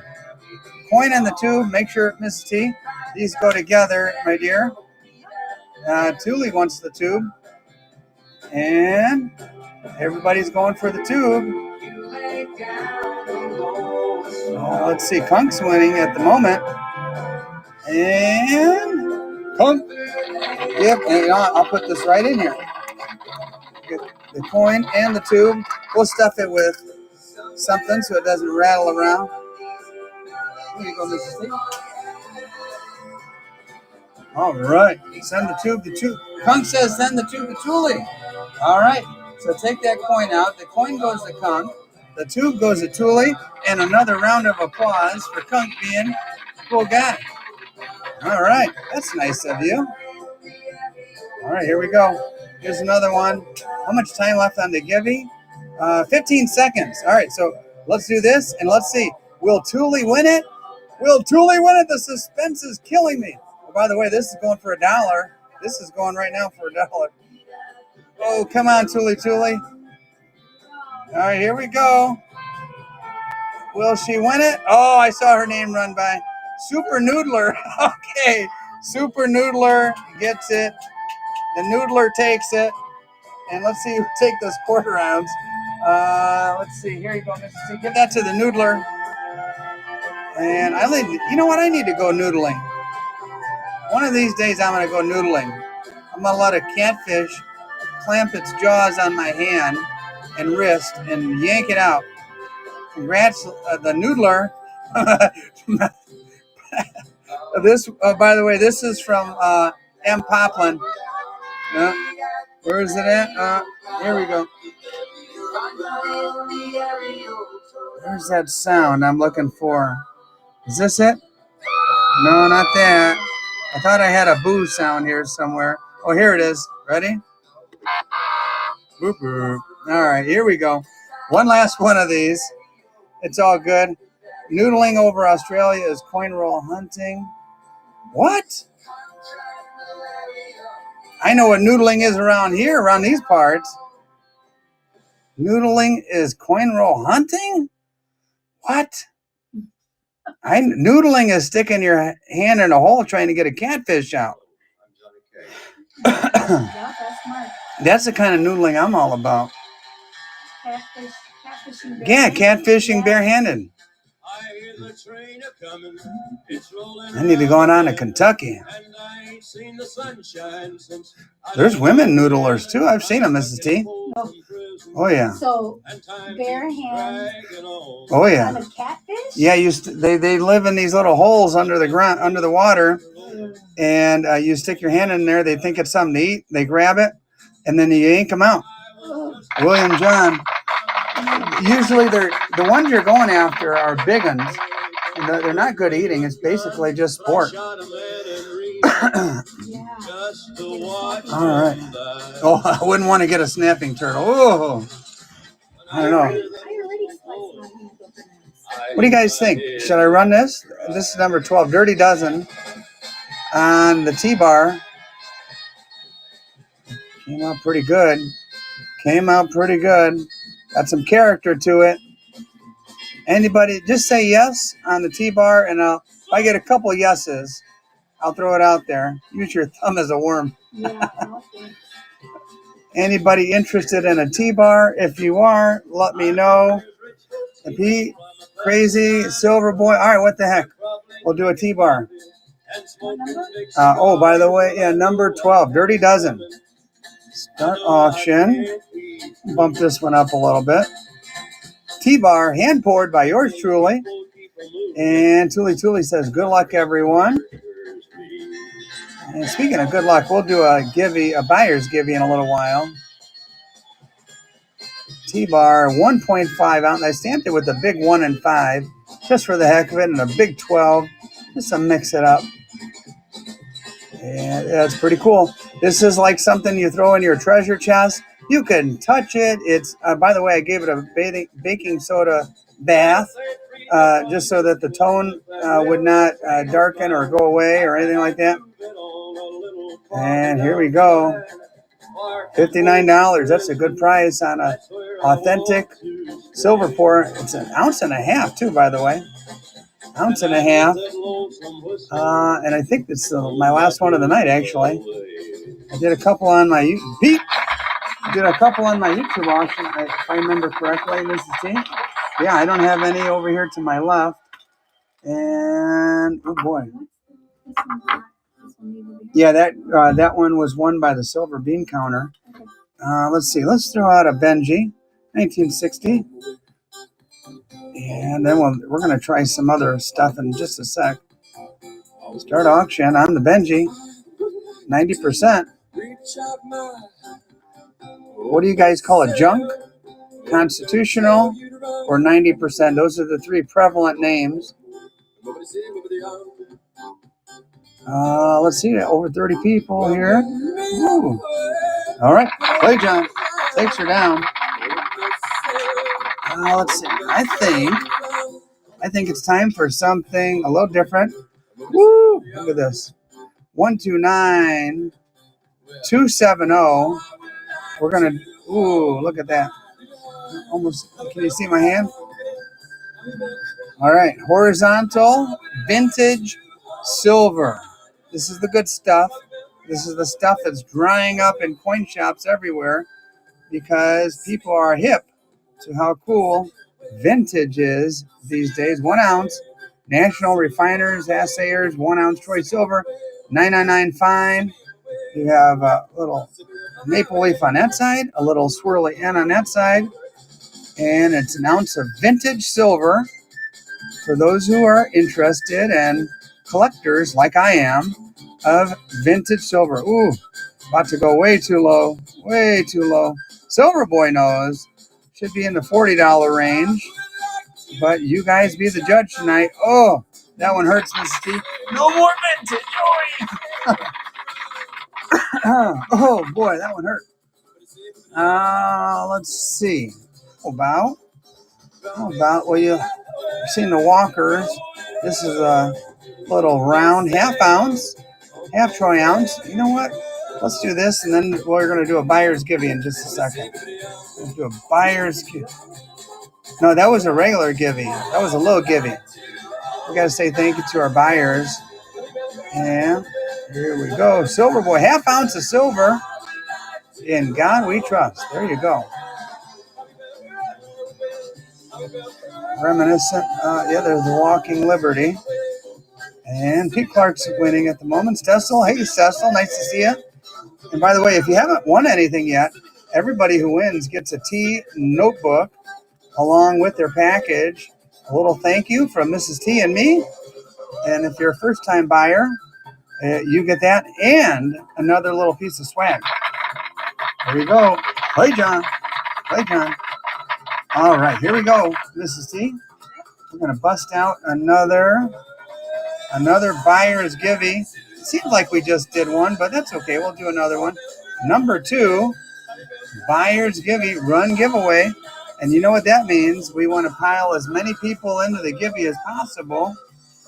Coin and the tube. Make sure, Mrs. T, these go together, my dear. Tuli wants the tube. And everybody's going for the tube. Let's see. Kunk's winning at the moment. And Kunk. Yep. And I'll put this right in here. Get the coin and the tube. We'll stuff it with something so it doesn't rattle around. Here you go, Mrs. T. All right. Send the tube to Tuli. Kunk says send the tube to Tuli. All right. So take that coin out. The coin goes to Kunk. The tube goes to Tuli. And another round of applause for Kunk being a cool guy. All right. That's nice of you. All right. Here we go. Here's another one. How much time left on the givey? 15 seconds. All right. So let's do this. And let's see. Will Tuli win it? Will Tuli win it? The suspense is killing me. Oh, by the way, this is going for $1. This is going right now for $1. Oh, come on, Tuli Tuli. All right, here we go. Will she win it? Oh, I saw her name run by. Super Noodler. Okay, Super Noodler gets it. The Noodler takes it. And let's see who take those quarter rounds. Let's see. Here you go, Mrs. T. Give that to the Noodler. And you know what? I need to go noodling. One of these days, I'm going to go noodling. I'm going to let a catfish clamp its jaws on my hand and wrist and yank it out. Congrats, the Noodler. This, by the way, this is from M. Poplin. Where is it at? Here we go. Where's that sound I'm looking for? Is this it? No, not that. I thought I had a boo sound here somewhere. Oh, here it is. Ready? Boop, boop. All right, here we go. One last one of these. It's all good. Noodling over Australia is coin roll hunting. What? I know what noodling is around here, around these parts. Noodling is coin roll hunting? What? Noodling is sticking your hand in a hole trying to get a catfish out. Yeah, that's smart. That's the kind of noodling I'm all about. Catfishing. Yeah, catfishing barehanded. I need to go on to Kentucky. There's women noodlers too. I've seen them, Mrs. T. Oh yeah. So bare hand. Oh yeah. On a catfish? Yeah, they live in these little holes under the ground, under the water, and you stick your hand in there. They think it's something to eat. They grab it, and then you yank them out. William John. Usually, the ones you're going after are big ones. They're not good eating. It's basically just sport. Yeah. All right. Oh, I wouldn't want to get a snapping turtle. Oh, I don't know. I already sliced my hand open. What do you guys think? Should I run this? This is number 12, Dirty Dozen, on the T-bar. Came out pretty good. Got some character to it. Anybody, just say yes on the T-bar, and if I get a couple yeses, I'll throw it out there. Use your thumb as a worm. Yeah, okay. Anybody interested in a T-bar? If you are, let me know. Pete, Crazy, Silver Boy. All right, what the heck? We'll do a T-bar. What number? By the way, yeah, number 12, Dirty Dozen. Start auction. Bump this one up a little bit. T-bar, hand poured by yours truly. And Tuli says, good luck, everyone. And speaking of good luck, we'll do a buyer's givey in a little while. T-bar, 1.5 ounce. I stamped it with a big 1 and 5, just for the heck of it, and a big 12, just to mix it up. And that's pretty cool. This is like something you throw in your treasure chest. You can touch it. It's by the way, I gave it a baking soda bath, just so that the tone would not darken or go away or anything like that. And here we go. $59. That's a good price on a authentic silver pour. It's an ounce and a half too, by the way. Ounce and a half. And I think it's my last one of the night, actually. I did a couple on my YouTube auction, if I remember correctly, Mrs. T. Yeah, I don't have any over here to my left. And, oh boy. Yeah, that one was won by the Silver Bean Counter. Let's see. Let's throw out a Benji, 1960. And then we're going to try some other stuff in just a sec. Start auction on the Benji, 90%. What do you guys call it? Junk? Constitutional? Or 90%? Those are the three prevalent names. Let's see. Over 30 people here. Ooh. All right. Play, John. Stakes are down. Let's see. I think it's time for something a little different. Woo! Look at this. 129270. We're gonna. Ooh! Look at that. Almost. Can you see my hand? All right. Horizontal vintage silver. This is the good stuff. This is the stuff that's drying up in coin shops everywhere because people are hip to how cool vintage is these days. 1 ounce, National Refiners, Assayers, 1 ounce Troy Silver, $9.99 fine. You have a little maple leaf on that side, a little swirly N on that side, and it's an ounce of vintage silver for those who are interested and collectors like I am of vintage silver. Ooh, about to go way too low, way too low. Silver Boy knows. Should be in the $40 range, but you guys be the judge tonight. Oh, That one hurts, Mrs. T. No more vintage. Oh boy, that one hurt. Let's see. How about, well, you've seen the walkers. This is a little round half ounce, half troy ounce. You know what? Let's do this, and then we're going to do a buyer's givey in just a second. Let's do a buyer's givey. No, that was a regular givey. That was a little givey. We got to say thank you to our buyers. And here we go. Silver boy, half ounce of silver. In God we trust. There you go. Reminiscent. Yeah, there's the Walking Liberty. And Pete Clark's winning at the moment. Cecil, hey Cecil, nice to see you. And by the way, if you haven't won anything yet, everybody who wins gets a T notebook along with their package. A little thank you from Mrs. T and me. And if you're a first-time buyer, you get that and another little piece of swag. There you go. Play, John. Play, John. All right, here we go, Mrs. T. We're going to bust out another buyer's givey. Seems like we just did one, but that's okay. We'll do another one. Number 2, buyer's givey, run giveaway. And you know what that means. We want to pile as many people into the givey as possible,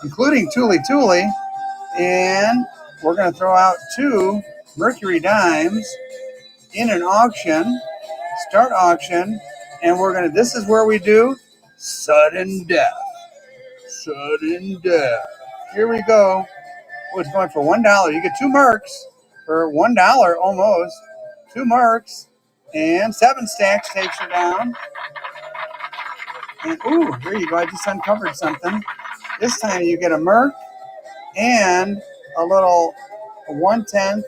including Tuli Tuli. And we're going to throw out 2 Mercury dimes in an auction, start auction. And we're going to, this is where we do sudden death. Sudden death. Here we go. Oh, it's going for $1. You get 2 mercs for $1 almost. 2 mercs. And 7 stacks takes you down. And ooh, here you go. I just uncovered something. This time you get a merc and a little 1/10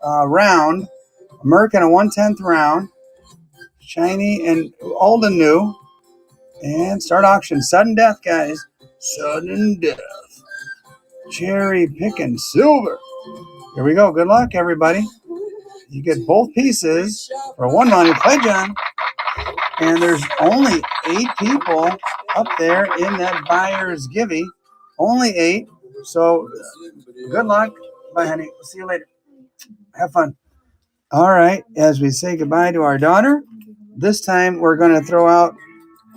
round. A merc and a 1/10 round. Shiny and old and new. And start auction. Sudden death, guys. Sudden death. Cherry picking silver. Here we go. Good luck, everybody. You get both pieces for $1 money. Play, John. And there's only 8 people up there in that buyer's givey. Only 8. So good luck. Bye, honey. We'll see you later. Have fun. All right. As we say goodbye to our daughter, this time we're going to throw out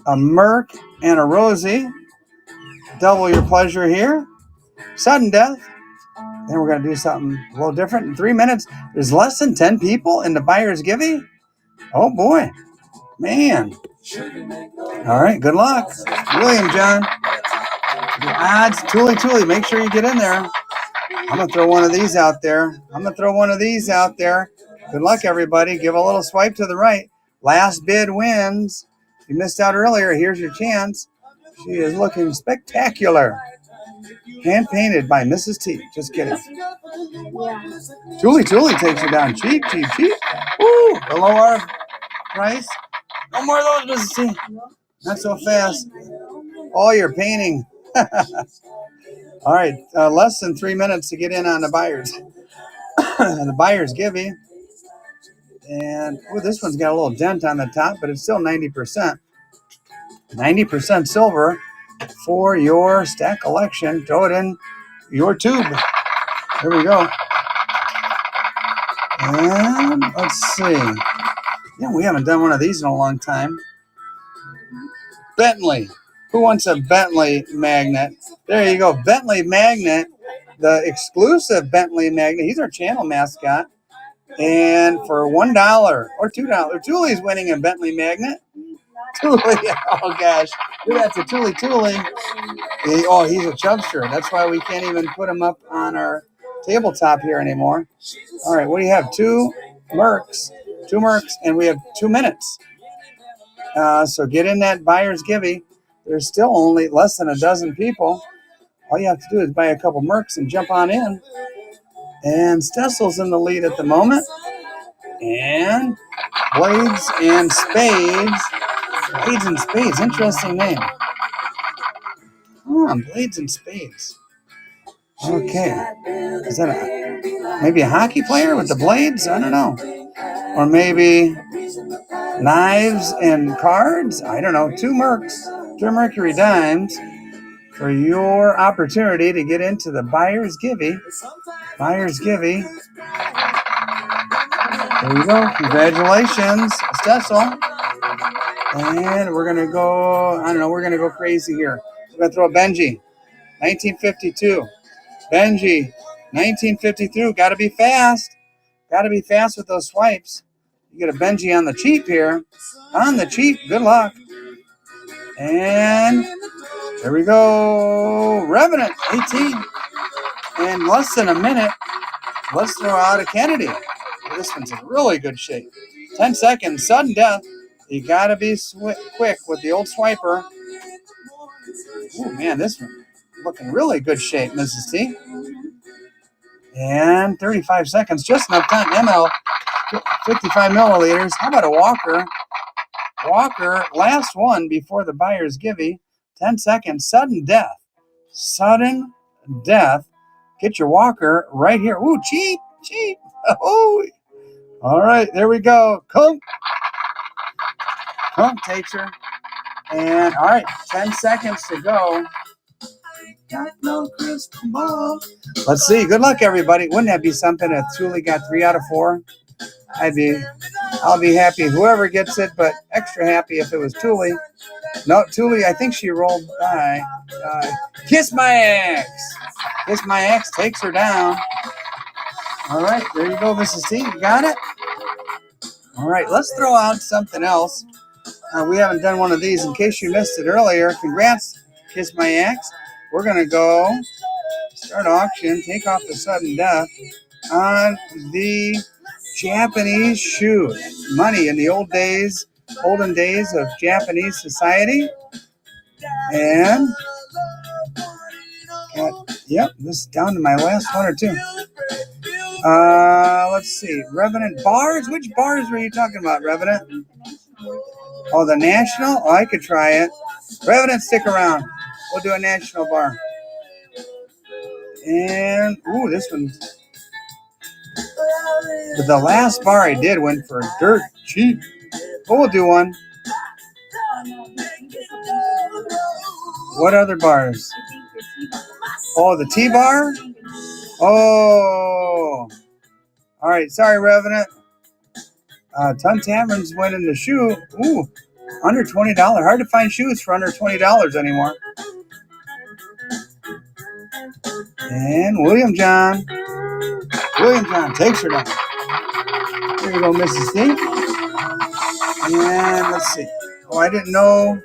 a Merc and a Rosie. Double your pleasure here. Sudden death. Then we're going to do something a little different. In 3 minutes, there's less than 10 people in the buyer's givey. Oh, boy. Man. All right, good luck. William John. The odds, Tuli Tuli, make sure you get in there. I'm going to throw one of these out there. Good luck, everybody. Give a little swipe to the right. Last bid wins. If you missed out earlier, here's your chance. She is looking spectacular. Hand painted by Mrs. T. Just kidding. Yeah. Tuli Tuli takes you down. Cheap. Woo! Below our price. No more of those, Mrs. T. Not so fast. Oh, you're painting. All right. Less than 3 minutes to get in on the buyers. The buyer's givey. And this one's got a little dent on the top, but it's still 90%. 90% silver for your stack collection. Throw it in your tube. Here we go. And let's see. Yeah, we haven't done one of these in a long time. Bentley. Who wants a Bentley magnet? There you go. Bentley magnet. The exclusive Bentley magnet. He's our channel mascot. And for $1 or $2, Tuli's winning a Bentley magnet. Tuli, oh gosh, that's a Tuli Tuli. He's a chubster. That's why we can't even put him up on our tabletop here anymore. All right, what do you have? 2 mercs, and we have 2 minutes. So get in that buyer's givey. There's still only less than a dozen people. All you have to do is buy a couple mercs and jump on in. And Stessel's in the lead at the moment. And Blades and Spades. Blades and Spades, interesting name. Blades and Spades. Okay. Is that maybe a hockey player with the blades? I don't know. Or maybe knives and cards? I don't know. 2 mercs, 2 Mercury dimes for your opportunity to get into the Buyer's Givey. Buyer's Givey. There you go. Congratulations, Stessel. And we're going to go, I don't know, we're going to go crazy here. We're going to throw a Benji. 1952. Benji. 1952. Got to be fast. Got to be fast with those swipes. You get a Benji on the cheap here. On the cheap. Good luck. And there we go. Revenant. 18. In less than a minute, let's throw out a Kennedy. This one's in really good shape. 10 seconds. Sudden death. You got to be quick with the old swiper. Oh, man, this one looking really good shape, Mrs. T. And 35 seconds, just enough time. ML, 55 milliliters. How about a Walker? Walker, last one before the Buyer's Givey. 10 seconds, sudden death. Sudden death. Get your Walker right here. Ooh, cheap. Oh, all right, there we go. Come takes her. And all right, 10 seconds to go. Got no crystal ball. Let's see. Good luck, everybody. Wouldn't that be something if Thule got 3 out of 4? I'll be happy whoever gets it, but extra happy if it was Thule. No, Thule, I think she rolled by. Kiss My Ex. Kiss My Ex takes her down. All right, there you go, Mrs. T. You got it? All right, let's throw out something else. We haven't done one of these. In case you missed it earlier, congrats, Kiss My Ex. We're going to go start auction, take off the sudden death on the Japanese shoes. Money in the olden days of Japanese society. And, yep, this is down to my last one or two. Let's see. Revenant bars? Which bars were you talking about, Revenant? Oh, the National? Oh, I could try it. Revenant, stick around. We'll do a National bar. And, ooh, this one's... But the last bar I did went for dirt cheap. But we'll do one. What other bars? Oh, the T-bar? Oh. All right, sorry, Revenant. Ton Taverns went in the shoe. Ooh, under $20. Hard to find shoes for under $20 anymore. And William John. William John takes her down. Here you go, Mrs. T. And let's see. Oh, I didn't know.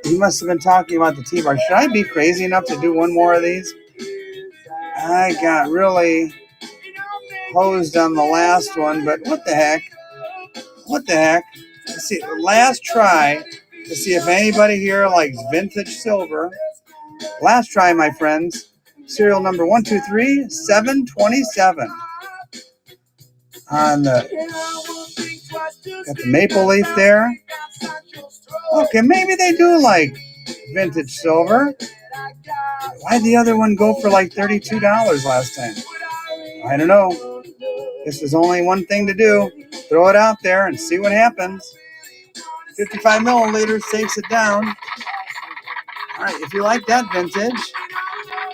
He must have been talking about the T-bar. Should I be crazy enough to do one more of these? I got really hosed on the last one, but what the heck? What the heck? Let's see. Last try to see if anybody here likes vintage silver. Last try, my friends. Serial number 123727. On the got the maple leaf there. Okay, maybe they do like vintage silver. Why'd the other one go for like $32 last time? I don't know. This is only one thing to do. Throw it out there and see what happens. 55 milliliters takes it down. All right, if you like that vintage,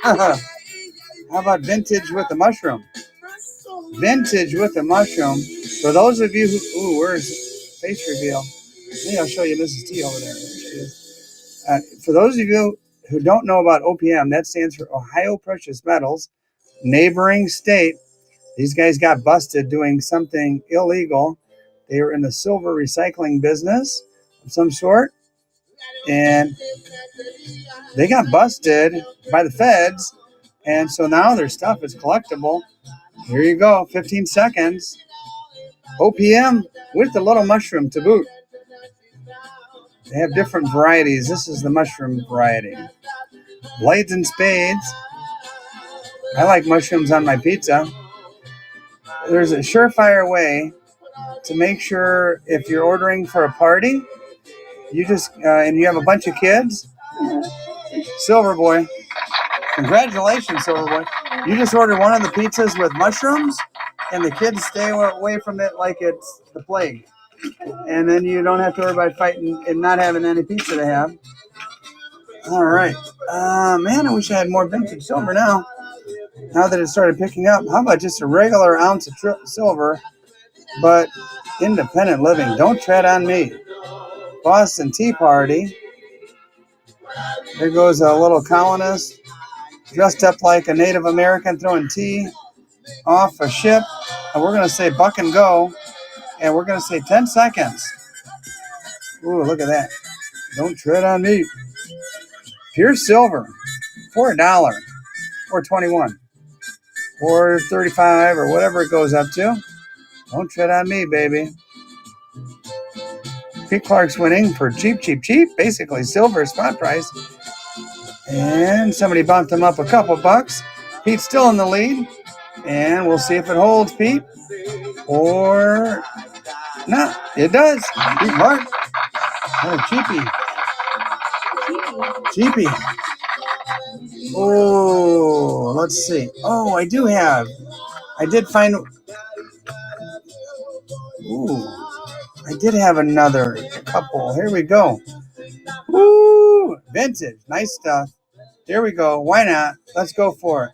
how about vintage with the mushroom? Vintage with the mushroom. For those of you who, ooh, where's face reveal? Maybe I'll show you Mrs. T over there. There she is. For those of you who don't know about OPM, that stands for Ohio Precious Metals, neighboring state. These guys got busted doing something illegal. They were in the silver recycling business of some sort. And they got busted by the feds. And so now their stuff is collectible. Here you go, 15 seconds. OPM with the little mushroom to boot. They have different varieties. This is the mushroom variety. Blades and spades. I like mushrooms on my pizza. There's a surefire way to make sure if you're ordering for a party, you just and you have a bunch of kids. Silver Boy. Congratulations, Silver Boy. You just order one of the pizzas with mushrooms, and the kids stay away from it like it's the plague. And then you don't have to worry about fighting and not having any pizza to have. All right. Man, I wish I had more vintage silver now. Now that it started picking up, how about just a regular ounce of silver, but independent living? Don't tread on me. Boston Tea Party. There goes a little colonist dressed up like a Native American throwing tea off a ship. And we're going to say buck and go. And we're going to say 10 seconds. Ooh, look at that. Don't tread on me. Pure silver for $1 or 21 or 35 or whatever it goes up to. Don't tread on me, baby. Pete Clark's winning for cheap, cheap, cheap. Basically, silver spot price. And somebody bumped him up a couple bucks. Pete's still in the lead. And we'll see if it holds, Pete. Or not. It does. Pete Clark. Oh, cheapie. Cheapie. Oh, let's see. Oh, I did find. Ooh, I did have another couple. Here we go. Woo! Vintage. Nice stuff. There we go. Why not? Let's go for it.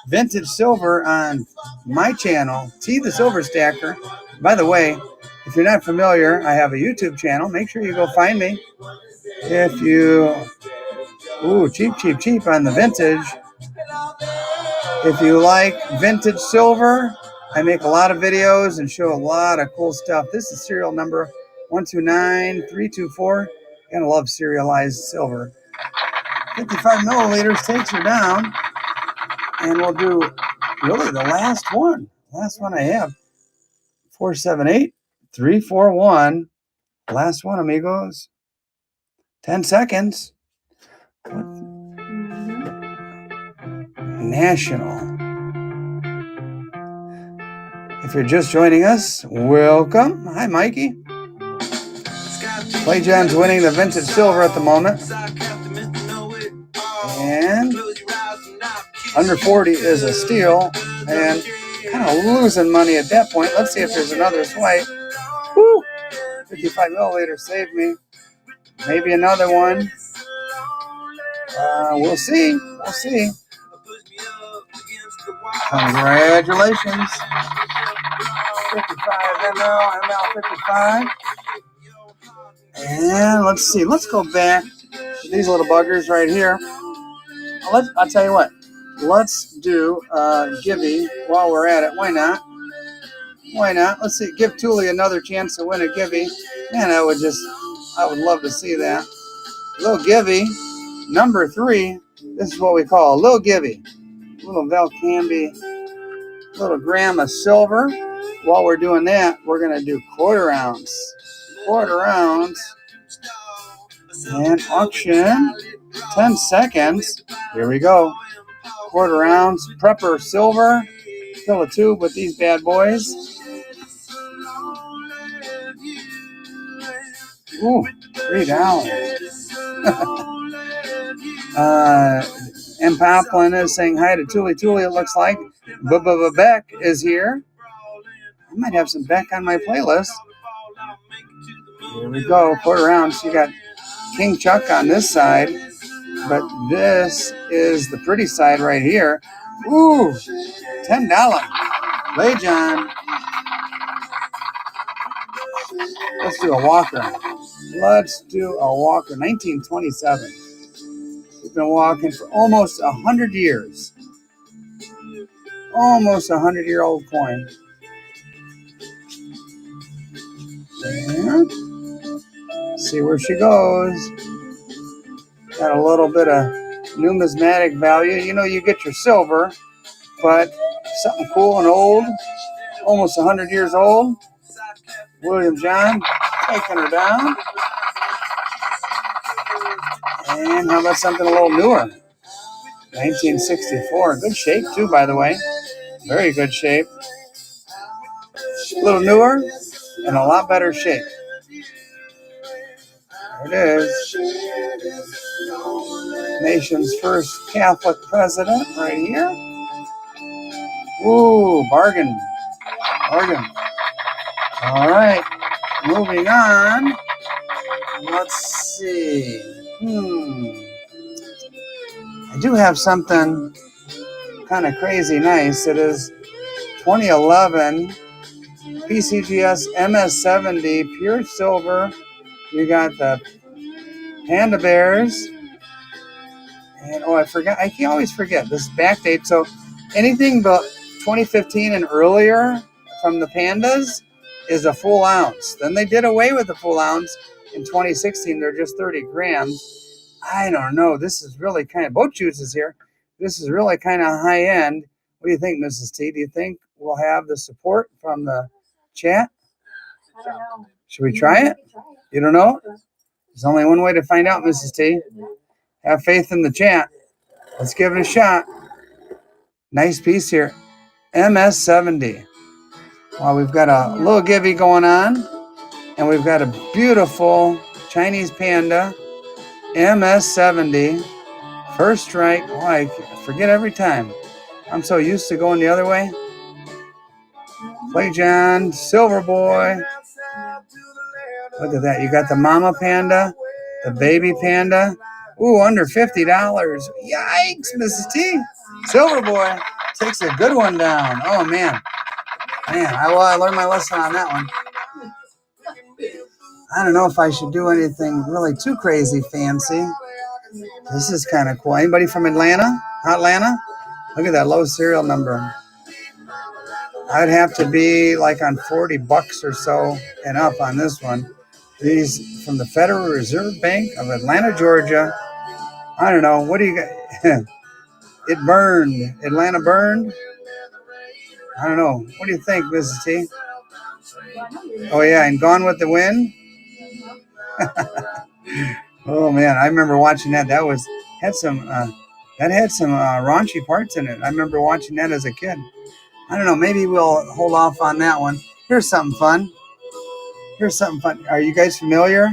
Vintage silver on my channel, T the Silver Stacker. By the way, if you're not familiar, I have a YouTube channel. Make sure you go find me. If you... Ooh, cheap, cheap, cheap on the vintage. If you like vintage silver, I make a lot of videos and show a lot of cool stuff. This is serial number 129324. You're gonna love serialized silver. 55 milliliters takes her down. And we'll do really the last one. Last one I have. 478341. Last one, amigos. 10 seconds. National. If you're just joining us, welcome. Hi, Mikey. Clay John's winning the vintage silver at the moment. And under 40 is a steal. And kind of losing money at that point. Let's see if there's another swipe. Woo! 55 milliliters saved me. Maybe another one. We'll see. We'll see. Congratulations. 55 ML 55. And let's see. Let's go back to these little buggers right here. I'll tell you what. Let's do Gibby while we're at it. Why not? Why not? Let's see. Give Thule another chance to win a Gibby. Man, I would love to see that. Little Gibby, number 3. This is what we call a little Gibby. Little Valcambi, little gram of silver. While we're doing that, we're going to do quarter ounce. Quarter ounce. And auction. 10 seconds. Here we go. Quarter ounce. Prepper silver. Fill a tube with these bad boys. Ooh, $3. M. Poplin is saying hi to Thule. Thule, it looks like. Beck is here. I might have some Beck on my playlist. Here we go. Quarter ounce. You got King Chuck on this side. But this is the pretty side right here. Ooh, $10. Lay John. Let's do a walker. Let's do a walker. 1927. We've been walking for almost 100 years. Almost 100-year-old coin. And see where she goes. Got a little bit of numismatic value. You know, you get your silver, but something cool and old. Almost 100 years old. William John taking her down. And how about something a little newer? 1964. Good shape, too, by the way. Very good shape. A little newer and a lot better shape. There it is. Nation's first Catholic president right here. Ooh, bargain. Bargain. All right. Moving on. Let's see. I do have something kind of crazy nice. It is 2011 PCGS MS70 pure silver. You got the Panda Bears. And I forgot. I can always forget. This is backdate. So anything but 2015 and earlier from the Pandas is a full ounce. Then they did away with the full ounce in 2016. They're just 30 grams. I don't know. This is really kind of, boat juices here. This is really kind of high end. What do you think, Mrs. T? Do you think we'll have the support from the chat? I don't know. Should we try it? You don't know? There's only one way to find out, Mrs. T. Have faith in the chat. Let's give it a shot. Nice piece here. MS70. Well, we've got a little givey going on. And we've got a beautiful Chinese Panda. MS70. First strike. Oh, I forget every time. I'm so used to going the other way. Play John. Silver Boy. Look at that. You got the mama panda. The baby panda. Ooh, under $50. Yikes, Mrs. T. Silver Boy takes a good one down. Oh, man. I learned my lesson on that one. I don't know if I should do anything really too crazy fancy. This is kind of cool. Anybody from Atlanta? Atlanta? Look at that low serial number. I'd have to be like on $40 or so and up on this one. These from the Federal Reserve Bank of Atlanta, Georgia. I don't know. What do you got? It burned. Atlanta burned? I don't know. What do you think, Mrs. T? Oh, yeah, and Gone with the Wind? Oh, man, I remember watching that. That had some raunchy parts in it. I remember watching that as a kid. I don't know. Maybe we'll hold off on that one. Here's something fun. Are you guys familiar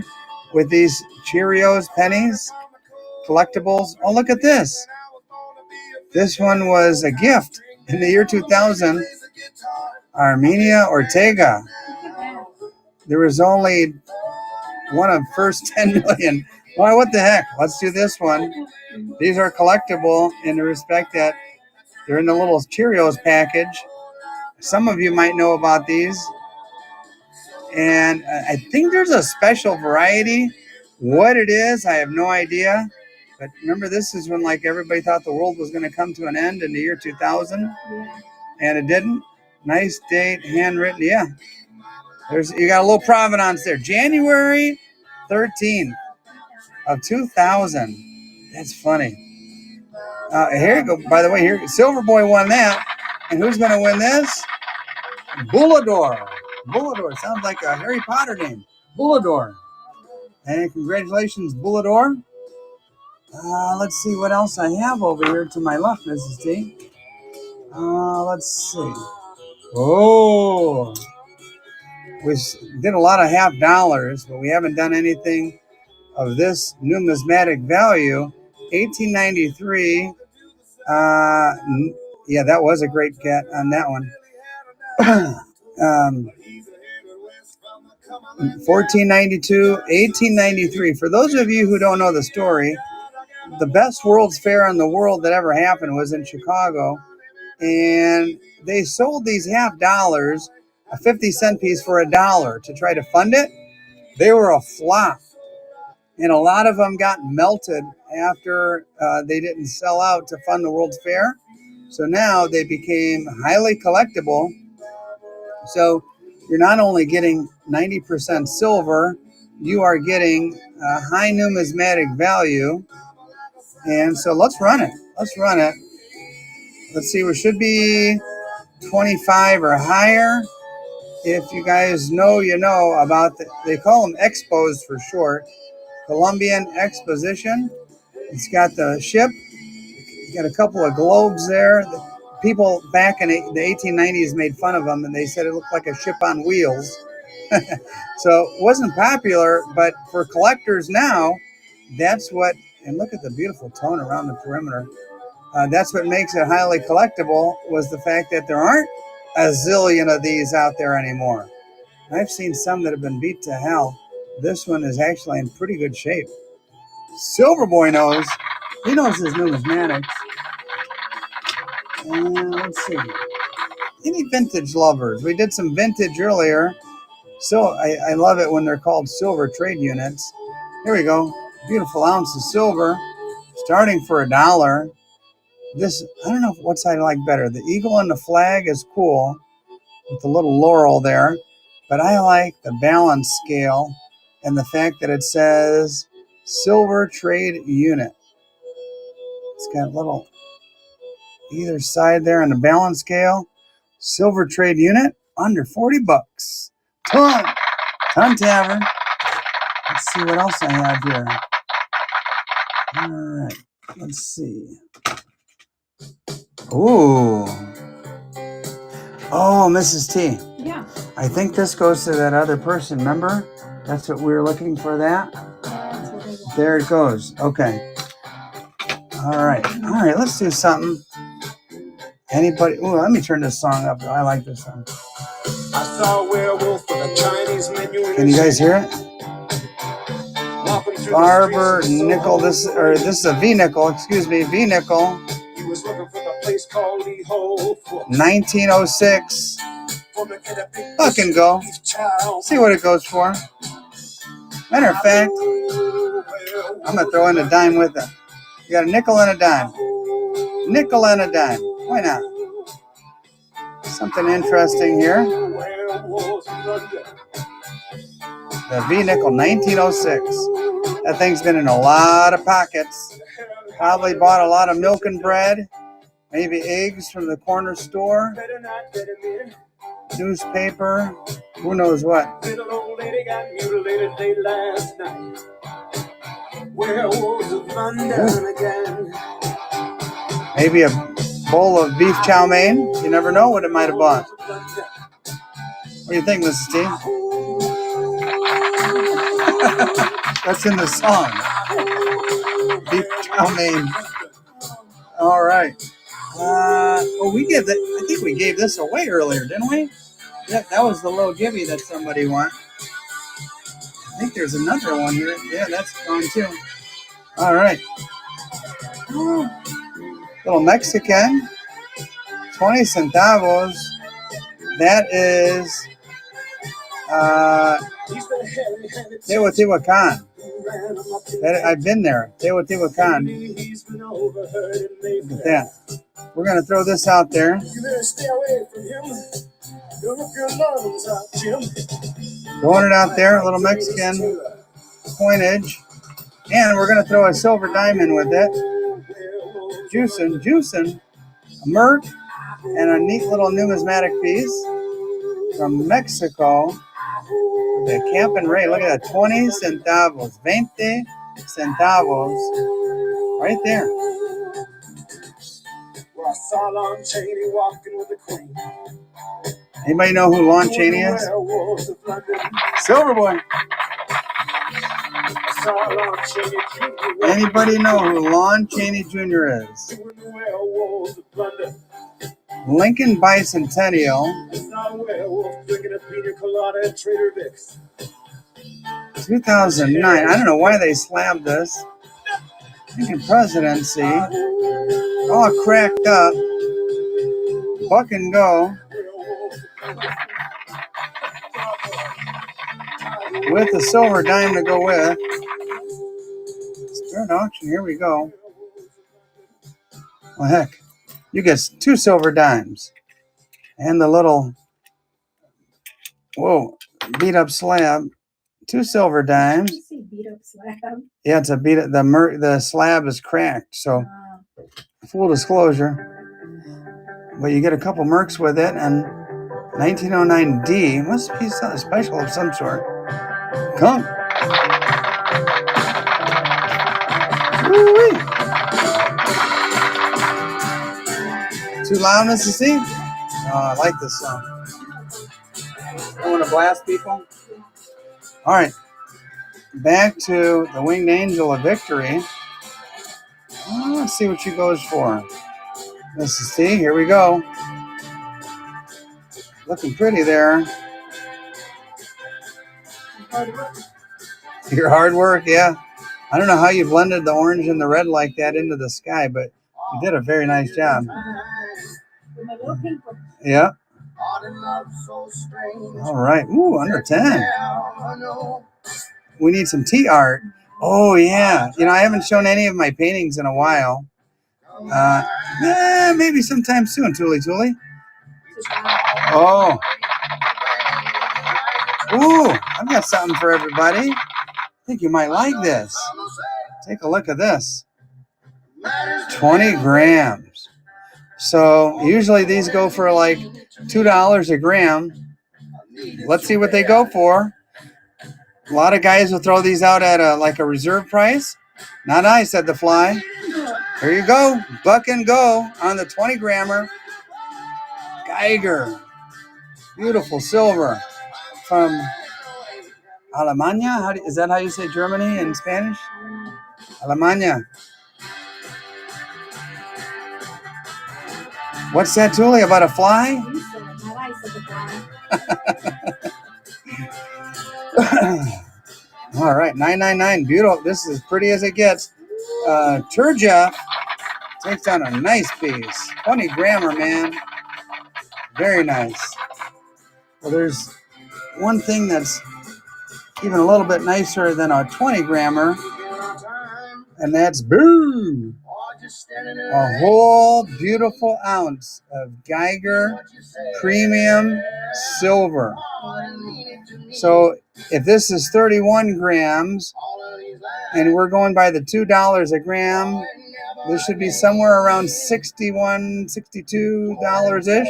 with these Cheerios pennies? Collectibles? Oh, look at this. This one was a gift in the year 2000. Armenia Ortega. There was only one of first 10 million. Why, what the heck? Let's do this one. These are collectible in the respect that they're in the little Cheerios package. Some of you might know about these. And I think there's a special variety. What it is, I have no idea. But remember, this is when like everybody thought the world was going to come to an end in the year 2000. Yeah. And it didn't. Nice date, handwritten. Yeah. You got a little provenance there. January 13th of 2000. That's funny. Here you go. By the way, here Silver Boy won that. And who's going to win this? Bullador. Bullador sounds like a Harry Potter name. Bullador. And congratulations, Bullador. Let's see what else I have over here to my left, Mrs. T. Let's see. Oh, we did a lot of $50, but we haven't done anything of this numismatic value. 1893. Yeah, that was a great get on that one. 1492, 1893. For those of you who don't know the story, the best World's Fair in the world that ever happened was in Chicago, and they sold these $50, a 50-cent piece for $1 to try to fund it. They were a flop, and a lot of them got melted after they didn't sell out to fund the World's Fair. So now they became highly collectible. So you're not only getting 90% silver, you are getting a high numismatic value. And so let's run it. Let's see, we should be 25 or higher. If you guys know, you know about they call them expos for short. Columbian Exposition. It's got the ship. It's got a couple of globes there. People back in the 1890s made fun of them, and they said it looked like a ship on wheels. So it wasn't popular, but for collectors now, that's what, and look at the beautiful tone around the perimeter. That's what makes it highly collectible, was the fact that there aren't a zillion of these out there anymore. I've seen some that have been beat to hell. This one is actually in pretty good shape. Silver Boy knows. He knows his numismatics. Let's see. Any vintage lovers? We did some vintage earlier. So I love it when they're called silver trade units. Here we go. Beautiful ounce of silver, starting for $1. This, I don't know what side I like better. The eagle and the flag is cool with the little laurel there, but I like the balance scale and the fact that it says silver trade unit. It's got little either side there on the balance scale. Silver trade unit under 40 bucks. Ton Tavern. Let's see what else I have here. All right, let's see. Ooh. Oh, Mrs. T. Yeah. I think this goes to that other person. Remember? That's what we were looking for. That. There it goes. Okay. All right. Let's do something. Anybody? Ooh, let me turn this song up. I like this song. I saw a werewolf with a Chinese menu. Can you guys hear it? Barber Nickel. This is a V Nickel. Excuse me, V Nickel. He was looking for the place called Lee Ho. 1906. Fucking go. See what it goes for. Matter of fact, I'm gonna throw in a dime with it. You got a nickel and a dime. Nickel and a dime. Why not? Something interesting here. The V Nickel 1906. That thing's been in a lot of pockets. Probably bought a lot of milk and bread. Maybe eggs from the corner store. Newspaper. Who knows what. Little old lady got mutilated late last night. Werewolves of London again. Maybe a bowl of beef chow mein. You never know what it might have bought. What do you think, Mrs. T? That's in the song. Beef chow mein. All right. We gave that. I think we gave this away earlier, didn't we? Yeah, that was the little gibby that somebody won. I think there's another one here. Yeah, that's gone too. All right. Little Mexican. 20 centavos. That is Teotihuacan. I've been there. Teotihuacan. Look at that. We're going to throw this out there. Throwing it out there, a little Mexican coinage. And we're going to throw a silver diamond with it. Juicing. A Merc and a neat little numismatic piece from Mexico. The Camp and Ray. Look at that. 20 centavos. 20 centavos. Right there. I saw Lon Chaney walking with the Queen. Anybody know who Lon Chaney is? Silver Boy. Anybody know who Lon Chaney Jr. is? Lincoln Bicentennial. 2009. I don't know why they slabbed this. Lincoln presidency. All cracked up. Buck and go. With a silver dime to go with. Start auction. Here we go. Well, heck. You get 2 silver dimes. And the little, beat up slab. 2 silver dimes. Beat up slab. Yeah, it's a beat up. The slab is cracked. So, full disclosure. But you get a couple mercs with it. And 1909D must be something special of some sort. Come. Woo-wee. Too loud, Mrs. C? Oh, I like this song. I want to blast people. All right. Back to the Winged Angel of Victory. Let's see what she goes for. Mrs. T, here we go. Looking pretty there. Your hard work, yeah. I don't know how you blended the orange and the red like that into the sky, but you did a very nice job. With my little pink one. Yeah. All right. Ooh, under 10. We need some tea art. Oh, yeah. You know, I haven't shown any of my paintings in a while. Maybe sometime soon, Tuli. Oh. Ooh, I've got something for everybody. I think you might like this. Take a look at this. 20 grams. So usually these go for like $2 a gram. Let's see what they go for. A lot of guys will throw these out at a reserve price. Not I, said the fly. Here you go. Buck and go on the 20 grammer. Geiger. Beautiful silver from Alemania. Is that how you say Germany in Spanish? Alemania. What's that, Tuli, about a fly? You said it, not I said the fly. All right, $9.99. Beautiful. This is as pretty as it gets. Turja takes down a nice piece. 20 grammer, man. Very nice. Well, there's one thing that's even a little bit nicer than a 20 grammer, and that's boom. A whole beautiful ounce of Geiger premium silver. So if this is 31 grams and we're going by the $2 a gram, this should be somewhere around $61, $62-ish.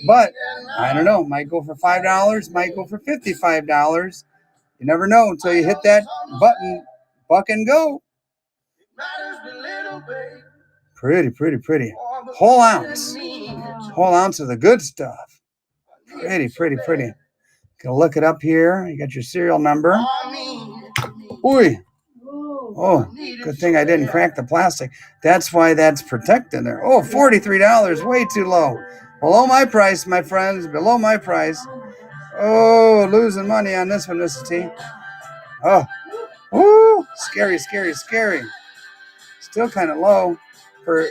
But I don't know, might go for $5, might go for $55. You never know until you hit that button, buck and go. Pretty. Whole ounce of the good stuff. Pretty. Gonna look it up here. You got your serial number. Ooh. Oh, good thing I didn't crack the plastic. That's why that's protected there. Oh, $43, way too low. Below my price, my friends, below my price. Oh, losing money on this one, Mrs. T. Oh, ooh, scary. Still kind of low. For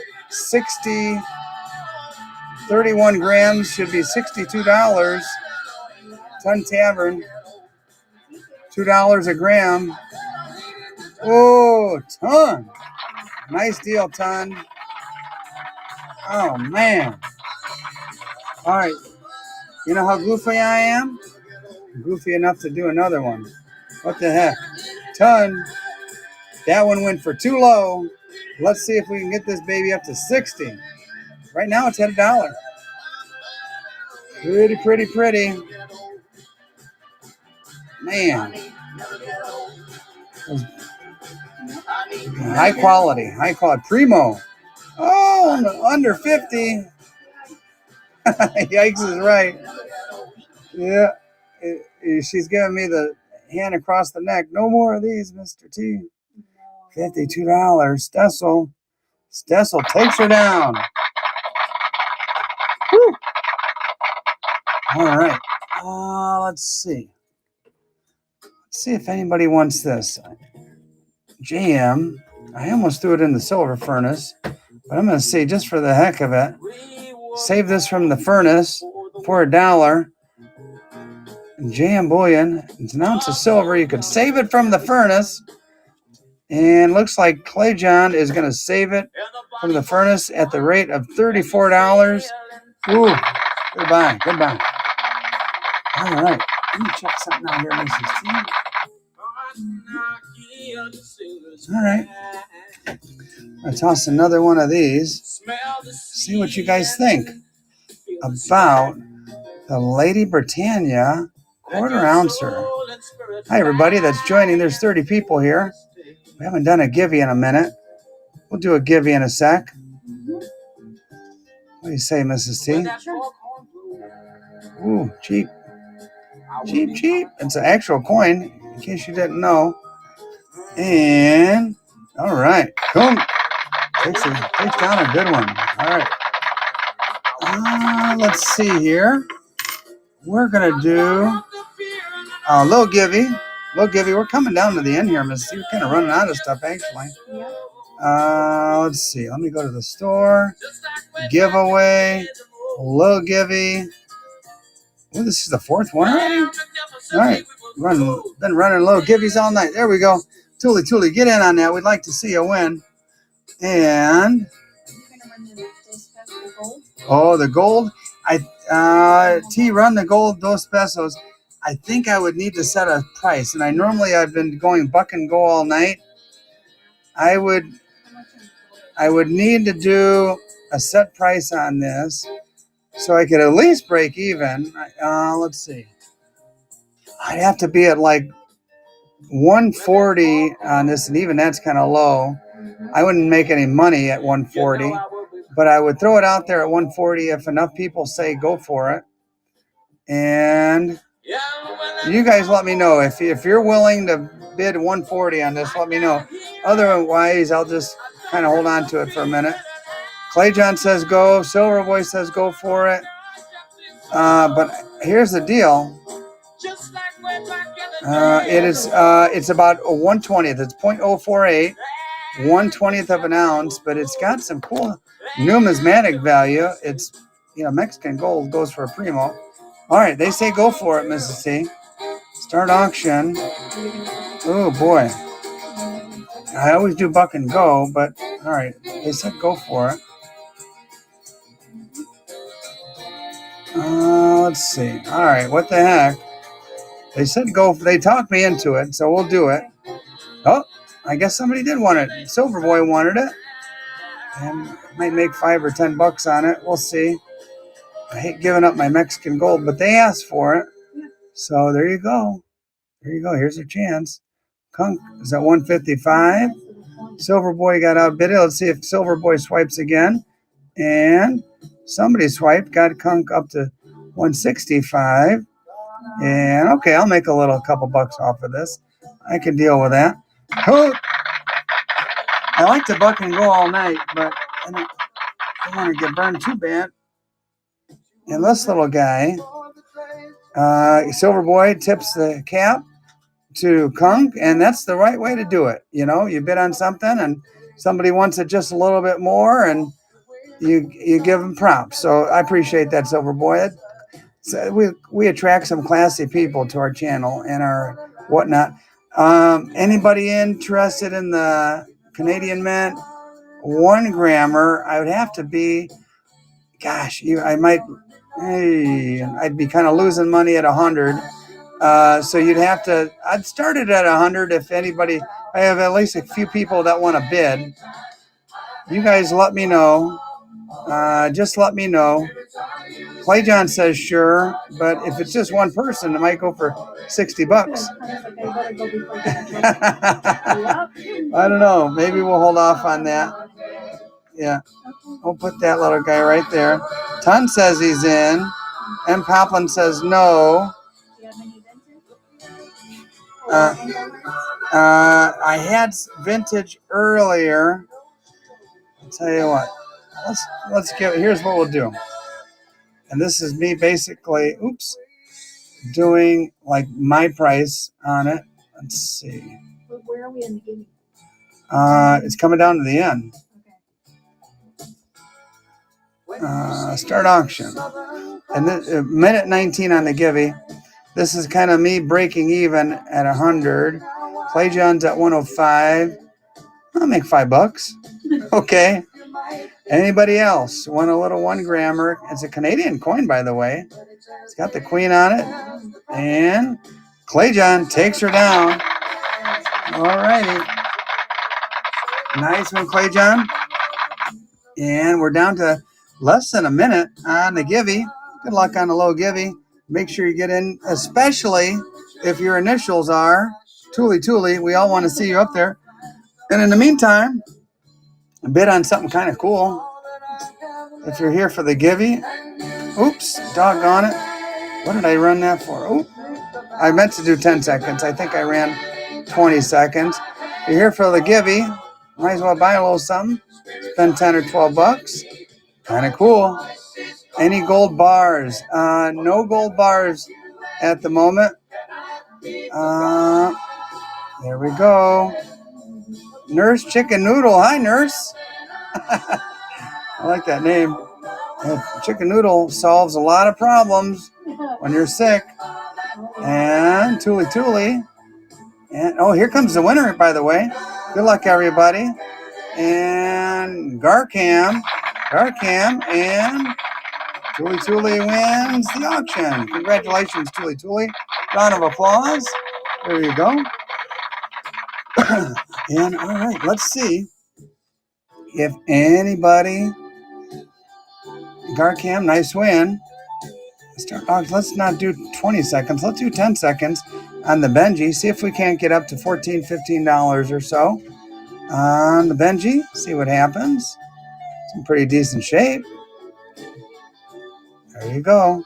31 grams should be $62. Ton Tavern, $2 a gram. Oh, Ton. Nice deal, Ton. Oh, man. All right. You know how goofy I am? Goofy enough to do another one. What the heck? Ton. That one went for too low. Let's see if we can get this baby up to 60. Right now it's at $1. Pretty. Man. High quality. Primo. Oh, under 50. Yikes is right. Yeah. She's giving me the hand across the neck. No more of these, Mr. T. $52. Stessel takes her down. Woo. All right. Let's see. Let's see if anybody wants this. JM. I almost threw it in the silver furnace, but I'm going to say just for the heck of it, save this from the furnace for $1. JM Bullion. It's an ounce of silver. You could save it from the furnace. And looks like Clay John is going to save it from the furnace at the rate of $34. Ooh, goodbye. All right, let me check something out here, Mrs. T. All right, I'll toss another one of these. See what you guys think about the Lady Britannia quarter ouncer. Hi, everybody that's joining. There's 30 people here. We haven't done a givey in a minute. We'll do a givey in a sec. What do you say, Mrs. T? Ooh, cheap. It's an actual coin, in case you didn't know. And, all right. Cool. Takes down a good one. All right. Let's see here. We're going to do a little givey. Look, Gibby, we're coming down to the end here, Miss. We're kind of running out of stuff, actually. Yep. Let's see. Let me go to the store. Giveaway. Low Gibby. Oh, this is the fourth one already? All right. Been running low Gibbies all night. There we go. Toolie, get in on that. We'd like to see you win. And the gold. Run the gold, Dos Pesos. I think I would need to set a price. And I've been going buck and go all night. I would need to do a set price on this so I could at least break even. Let's see. I'd have to be at like 140 on this, and even that's kind of low. I wouldn't make any money at 140, but I would throw it out there at 140 if enough people say go for it. And you guys let me know if you're willing to bid 140 on this. Let me know. Otherwise, I'll just kind of hold on to it for a minute. Clay John says go. Silver Boy says go for it. But here's the deal. It's about a 1/20th. It's 0.048, 1/20th of an ounce, but it's got some cool numismatic value. It's Mexican gold goes for a primo. All right, they say go for it, Mrs. C. Start auction. Oh boy, I always do buck and go, but all right, they said go for it. Let's see. All right, what the heck? They said go. They talked me into it, so we'll do it. Oh, I guess somebody did want it. Silver Boy wanted it, and might make $5 or $10 on it. We'll see. I hate giving up my Mexican gold, but they asked for it, so there you go. There you go. Here's your chance. Kunk is at 155. Silver Boy got outbid. Let's see if Silver Boy swipes again, and somebody swiped. Got Kunk up to 165. And okay, I'll make a couple bucks off of this. I can deal with that. Cool. I like to buck and go all night, but I don't want to get burned too bad. And this little guy, Silver Boy tips the cap to Kunk, and that's the right way to do it. You bid on something, and somebody wants it just a little bit more, and you give them props. So I appreciate that, Silver Boy. So we attract some classy people to our channel and our whatnot. Anybody interested in the Canadian Mint 1 grammer? I would have to be, I'd be kind of losing money at 100. So you'd have to. I'd start it at 100 if anybody. I have at least a few people that want to bid. You guys let me know. Just let me know. Clay John says sure, but if it's just one person, it might go for $60. I don't know. Maybe we'll hold off on that. Yeah, we'll put that little guy right there. Ton says he's in. M. Poplin says no. I had vintage earlier. I'll tell you what. Here's what we'll do. And this is me basically, doing like my price on it. Let's see. Where are we in the beginning? It's coming down to the end. Start auction. And then minute 19 on the Gibby. This is kind of me breaking even at 100. Clay John's at 105. I'll make $5. Okay. Anybody else want a little 1 grammer? It's a Canadian coin, by the way. It's got the queen on it. And Clay John takes her down. All righty. Nice one, Clay John. And we're down to less than a minute on the Gibby. Good luck on the low Gibby. Make sure you get in, especially if your initials are Toolie. We all want to see you up there. And in the meantime, bid on something kind of cool. If you're here for the Gibby, doggone it. What did I run that for? I meant to do 10 seconds. I think I ran 20 seconds. If you're here for the Gibby, might as well buy a little something. Spend $10 or $12. Kind of cool. Any gold bars? No gold bars at the moment. There we go. Nurse Chicken Noodle. Hi, Nurse. I like that name. Chicken Noodle solves a lot of problems when you're sick. And Tuli. And oh, here comes the winner, by the way. Good luck, everybody. And Garcam, and Tuli wins the auction. Congratulations, Tuli. Round of applause. There you go. And all right, let's see if anybody. Garcam, nice win. Let's not do 20 seconds. Let's do 10 seconds on the Benji. See if we can't get up to $14, $15 or so on the Benji. See what happens. It's in pretty decent shape. There you go.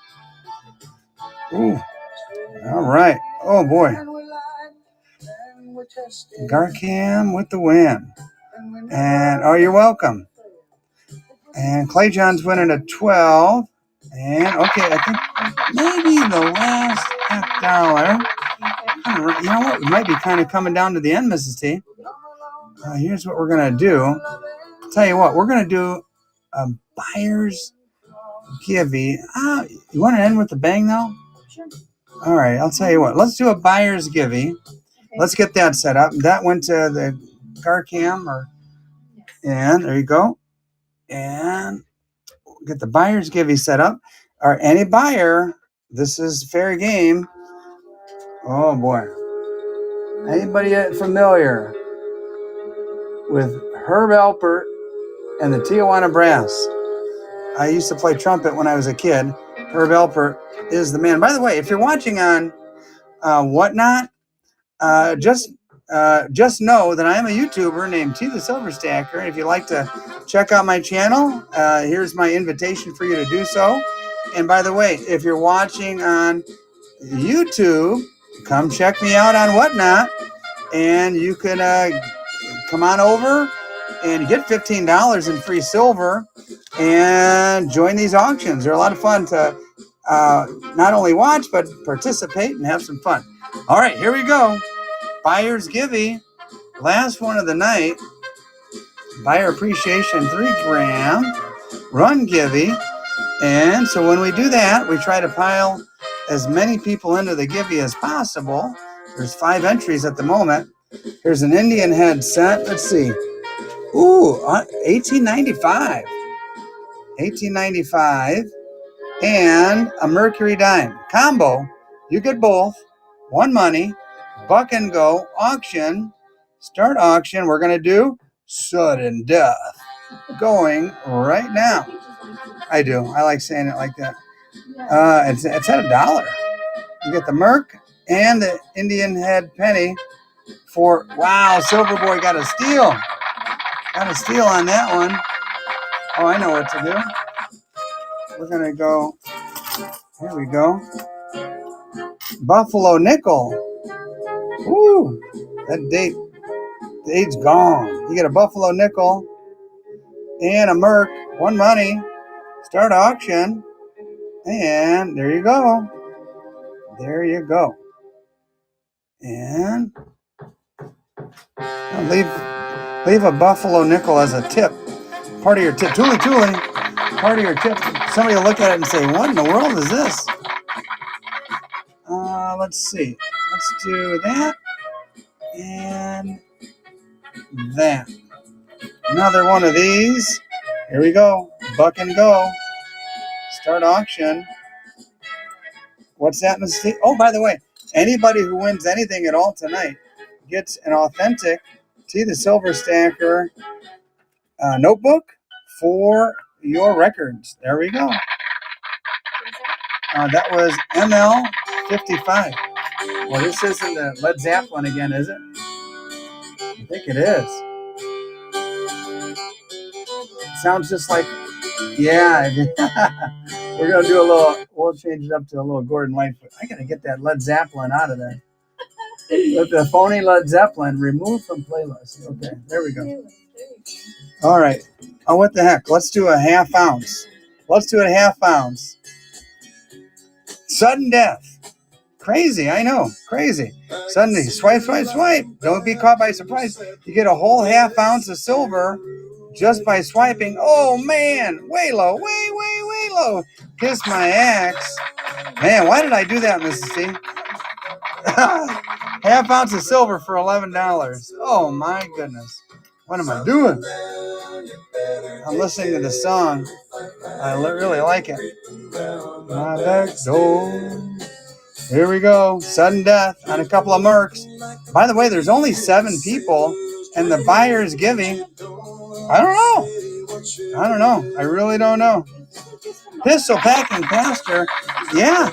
Ooh. All right. Oh, boy. Garcam with the win. And, oh, you're welcome. And Clay John's winning at 12. And, okay, I think maybe the last $half. You know what? We might be kind of coming down to the end, Mrs. T. Here's what we're going to do. I'll tell you what, we're going to do a buyer's givey. You want to end with a bang, though? Sure. All right, I'll tell you what. Let's do a buyer's givey. Okay. Let's get that set up. That went to the Garcam. And there you go. And get the buyer's givey set up. Or any buyer, this is fair game. Oh, boy. Anybody familiar with Herb Alpert and the Tijuana Brass? I used to play trumpet when I was a kid. Herb Alpert is the man. By the way, if you're watching on Whatnot, just know that I am a YouTuber named T the Silver Stacker. If you'd like to check out my channel, here's my invitation for you to do so. And by the way, if you're watching on YouTube, come check me out on Whatnot, and you can come on over and get $15 in free silver and join these auctions. They're a lot of fun to not only watch, but participate and have some fun. All right, here we go. Buyer's Givey, last one of the night. Buyer Appreciation 3 gram run Givey. And so when we do that, we try to pile as many people into the Givey as possible. There's 5 entries at the moment. Here's an Indian head set. Let's see. Ooh, $18.95. $18.95. And a Mercury dime. Combo. You get both. One money. Buck and go. Auction. Start auction. We're going to do sudden death. Going right now. I do. I like saying it like that. It's at $1. You get the Merc and the Indian head penny for, wow, Silver Boy got a steal. Got a steal on that one. Oh, I know what to do. We're going to go, here we go. Buffalo nickel. Woo, that date's gone. You get a Buffalo nickel and a Merc, one money. Start auction. And there you go. There you go. And leave a Buffalo nickel as a tip. Part of your tip. Tuli. Part of your tip. Somebody will look at it and say, what in the world is this? Let's see. Let's do that. And that. Another one of these. Here we go. Buck and go. Start auction. What's that, Mrs. T? Oh, by the way, anybody who wins anything at all tonight gets an authentic T the Silver Stacker notebook for your records. There we go. That was ML55. Well, this isn't the Led Zeppelin again, is it? I think it is. It sounds just like, yeah. We're going to do a little, we'll change it up to a little Gordon Lightfoot. I got to get that Led Zeppelin out of there. With the phony Led Zeppelin removed from playlist. Okay, there we go. All right. Oh, what the heck? Let's do a half ounce. Let's do a half ounce. Sudden death. Crazy, I know. Crazy. Suddenly, swipe, swipe, swipe. Don't be caught by surprise. You get a whole half ounce of silver just by swiping. Oh, man. Way low. Way low. Kiss my axe. Man, why did I do that, Mrs. C? Half ounce of silver for $11. Oh, my goodness. What am I doing? I'm listening to the song. I really like it. My back door. Here we go. Sudden death on a couple of mercs. By the way, there's only 7 people, and the buyer's giving. I don't know. I really don't know. Pistol packing pastor. Yeah.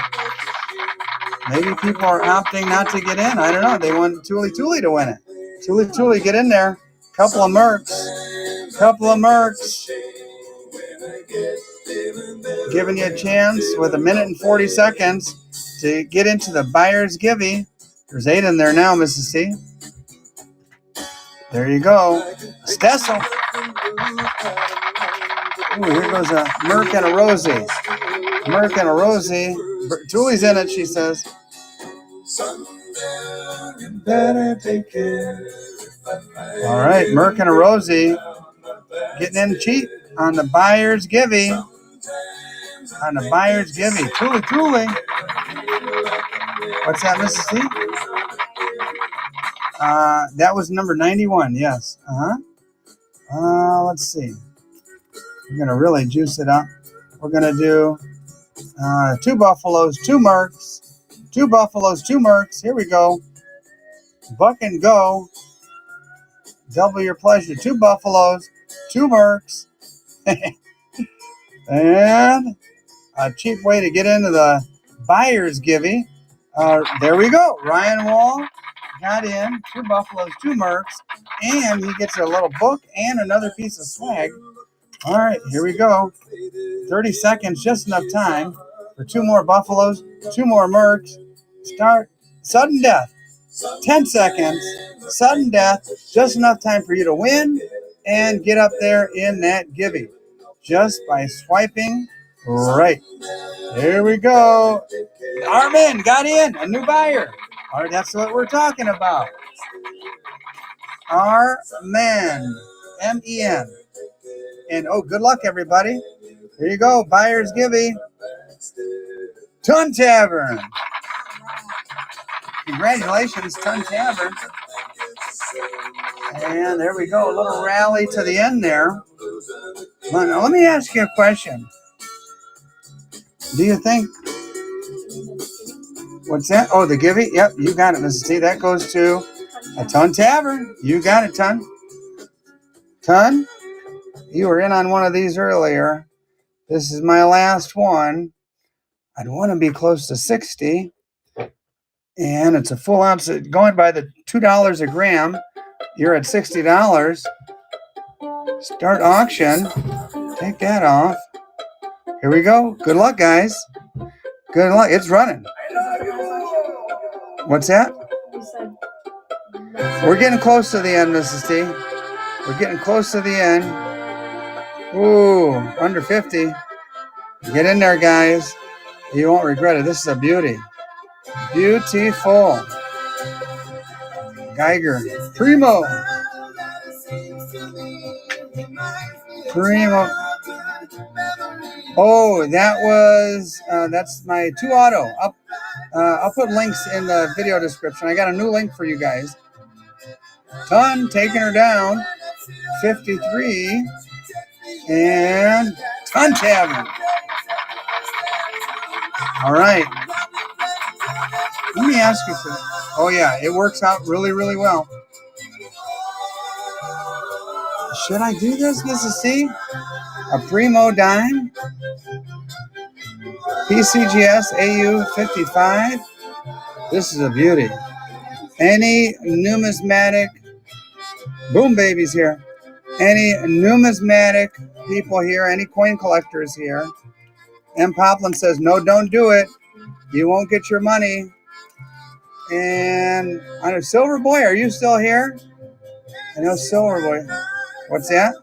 Maybe people are opting not to get in. I don't know. They want Tuli to win it. Tuli, get in there. Couple of mercs. Giving you a chance with 1 minute and 40 seconds to get into the buyer's givey. There's 8 in there now, Mrs. C. There you go. Stessel. Ooh, here goes a Merc and a Rosie. Tuli's in it, she says. Better take care. All right, Merc and a Rosie getting in cheap on the buyer's givey. Tuli. What's that, Mrs. C? That was number 91, yes. Let's see. We're going to really juice it up. We're going to do 2 buffaloes, 2 mercs. 2 buffaloes, 2 mercs. Here we go. Buck and go. Double your pleasure. 2 buffaloes, 2 mercs. And a cheap way to get into the buyer's givey. There we go. Ryan Wall got in. 2 buffaloes, 2 mercs. And he gets a little book and another piece of swag. All right, here we go. 30 seconds, just enough time for 2 more buffaloes, 2 more mercs. Start. Sudden death. 10 seconds. Sudden death. Just enough time for you to win and get up there in that givey. Just by swiping right. Here we go. Armin got in. A new buyer. All right, that's what we're talking about. Armin. M-E-N. And, good luck, everybody. Here you go. Buyer's givey. Ton Tavern. Congratulations, Ton Tavern. And there we go. A little rally to the end there. Now, let me ask you a question. Do you think... What's that? Oh, the givey? Yep, you got it, Mrs. T. That goes to a Ton Tavern. You got it, Ton. Ton? You were in on one of these earlier. This is my last one. I'd want to be close to 60. And it's a full ounce. Going by the $2 a gram, you're at $60. Start auction. Take that off. Here we go. Good luck, guys. Good luck. It's running. What's that? We're getting close to the end, Mrs. T. We're getting close to the end. Ooh, under 50. Get in there, guys. You won't regret it. This is a beauty. Beautiful. Geiger. Primo. Oh, that was, that's my 2 auto. I'll put links in the video description. I got a new link for you guys. Ton taking her down. 53. And Ton Tavern. All right. Let me ask you something. Oh, yeah. It works out really, really well. Should I do this, Mrs. C? A Primo dime? PCGS AU 55. This is a beauty. Any numismatic... Boom babies here. Any numismatic people here, any coin collectors here. M. Poplin says, no, don't do it. You won't get your money. And I know Silver Boy, are you still here? I know Silver Boy. What's that?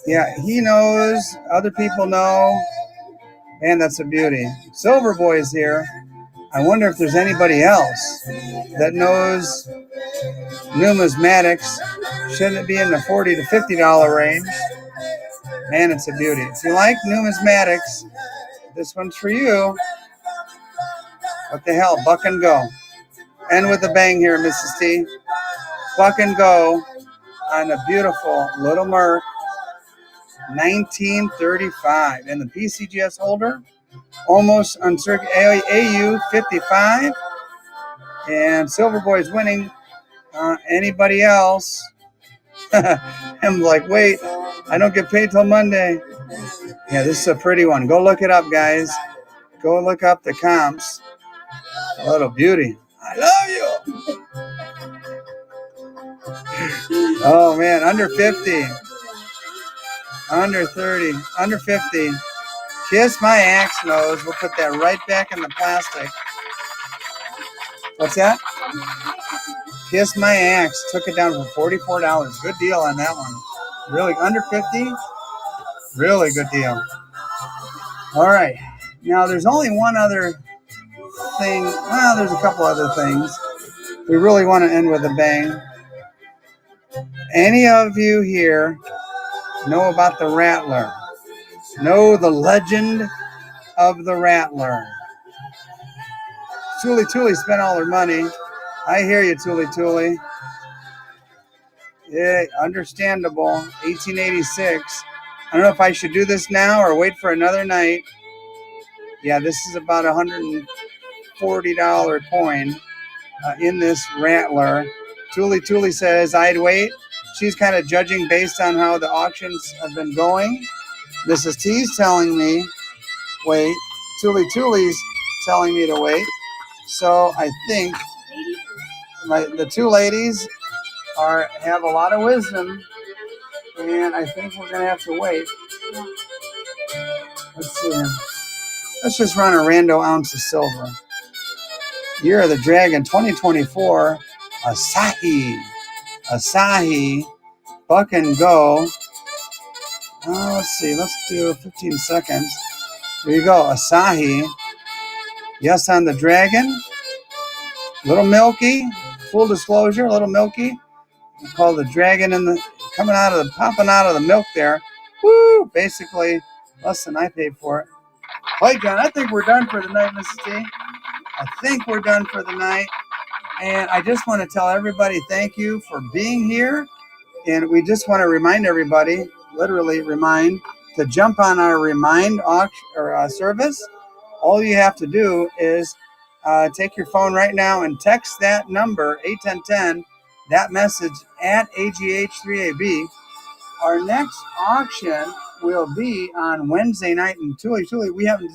Yeah, he knows. Other people know. Man, that's a beauty. Silver Boy's here. I wonder if there's anybody else that knows numismatics. Shouldn't it be in the $40 to $50 range? Man, it's a beauty. If you like numismatics, this one's for you. What the hell? Buck and go. End with a bang here, Mrs. T. Buck and go on a beautiful Little Merc 1935. And the PCGS holder, almost on circuit AU 55. And Silver Boy's winning. Anybody else? I'm like, wait, I don't get paid till Monday. Yeah, this is a pretty one. Go look it up, guys. Go look up the comps. A little beauty. I love you. Oh, man, under 50. Under 30. Under 50. Kiss my axe nose. We'll put that right back in the plastic. What's that? Kiss my axe. Took it down for $44. Good deal on that one. Really, under 50? Really good deal. All right. Now, there's only one other thing. Well, there's a couple other things. We really want to end with a bang. Any of you here know about the Rattler? Know the legend of the Rattler? Tuli spent all her money. I hear you, Tuli. Yeah, understandable. 1886. I don't know if I should do this now or wait for another night. Yeah, this is about $140 coin in this Rattler. Tuli says I'd wait. She's kind of judging based on how the auctions have been going. Mrs. T's telling me wait. Tuli's telling me to wait. So I think the two ladies have a lot of wisdom, and I think we're gonna have to wait. Let's see. Let's just run a rando ounce of silver. Year of the Dragon 2024. Asahi. Buck and go. Let's see. Let's do 15 seconds. There you go. Asahi. Yes on the Dragon. Little milky. Full disclosure, Little milky. We call the Dragon popping out of the milk there. Woo! Basically, less than I paid for it. Hey, John, I think we're done for the night, Mrs. T. I think we're done for the night. And I just want to tell everybody thank you for being here. And we just want to remind everybody, literally remind, to jump on our Remind service. All you have to do is take your phone right now and text that number, 81010, that message at AGH3AB. Our next auction will be on Wednesday night. And Tuli, we haven't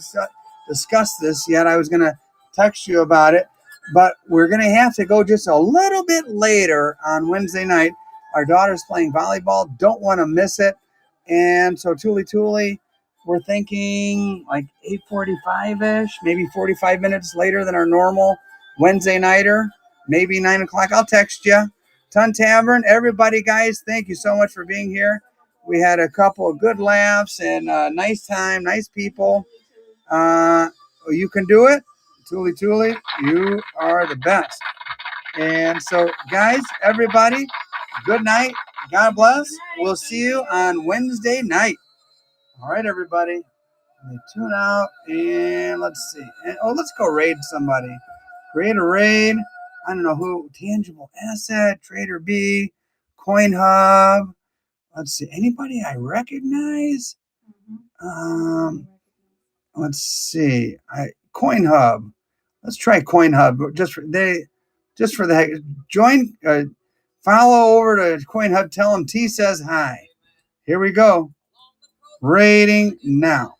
discussed this yet. I was going to text you about it. But we're going to have to go just a little bit later on Wednesday night. Our daughter's playing volleyball. Don't want to miss it. And so Tuli, we're thinking like 8:45-ish, maybe 45 minutes later than our normal Wednesday nighter, maybe 9 o'clock. I'll text you. Ton Tavern, everybody, guys, thank you so much for being here. We had a couple of good laughs and nice time, nice people. You can do it. Tuli, you are the best. And so, guys, everybody, good night. God bless. We'll see you on Wednesday night. All right, everybody. Let me tune out and let's see. Let's go raid somebody. Create a raid. I don't know who. Tangible Asset, Trader B, Coin Hub. Let's see. Anybody I recognize? Let's see. Coin Hub. Let's try Coin Hub. Just for the heck. Join. Follow over to Coin Hub. Tell them T says hi. Here we go. Rating now.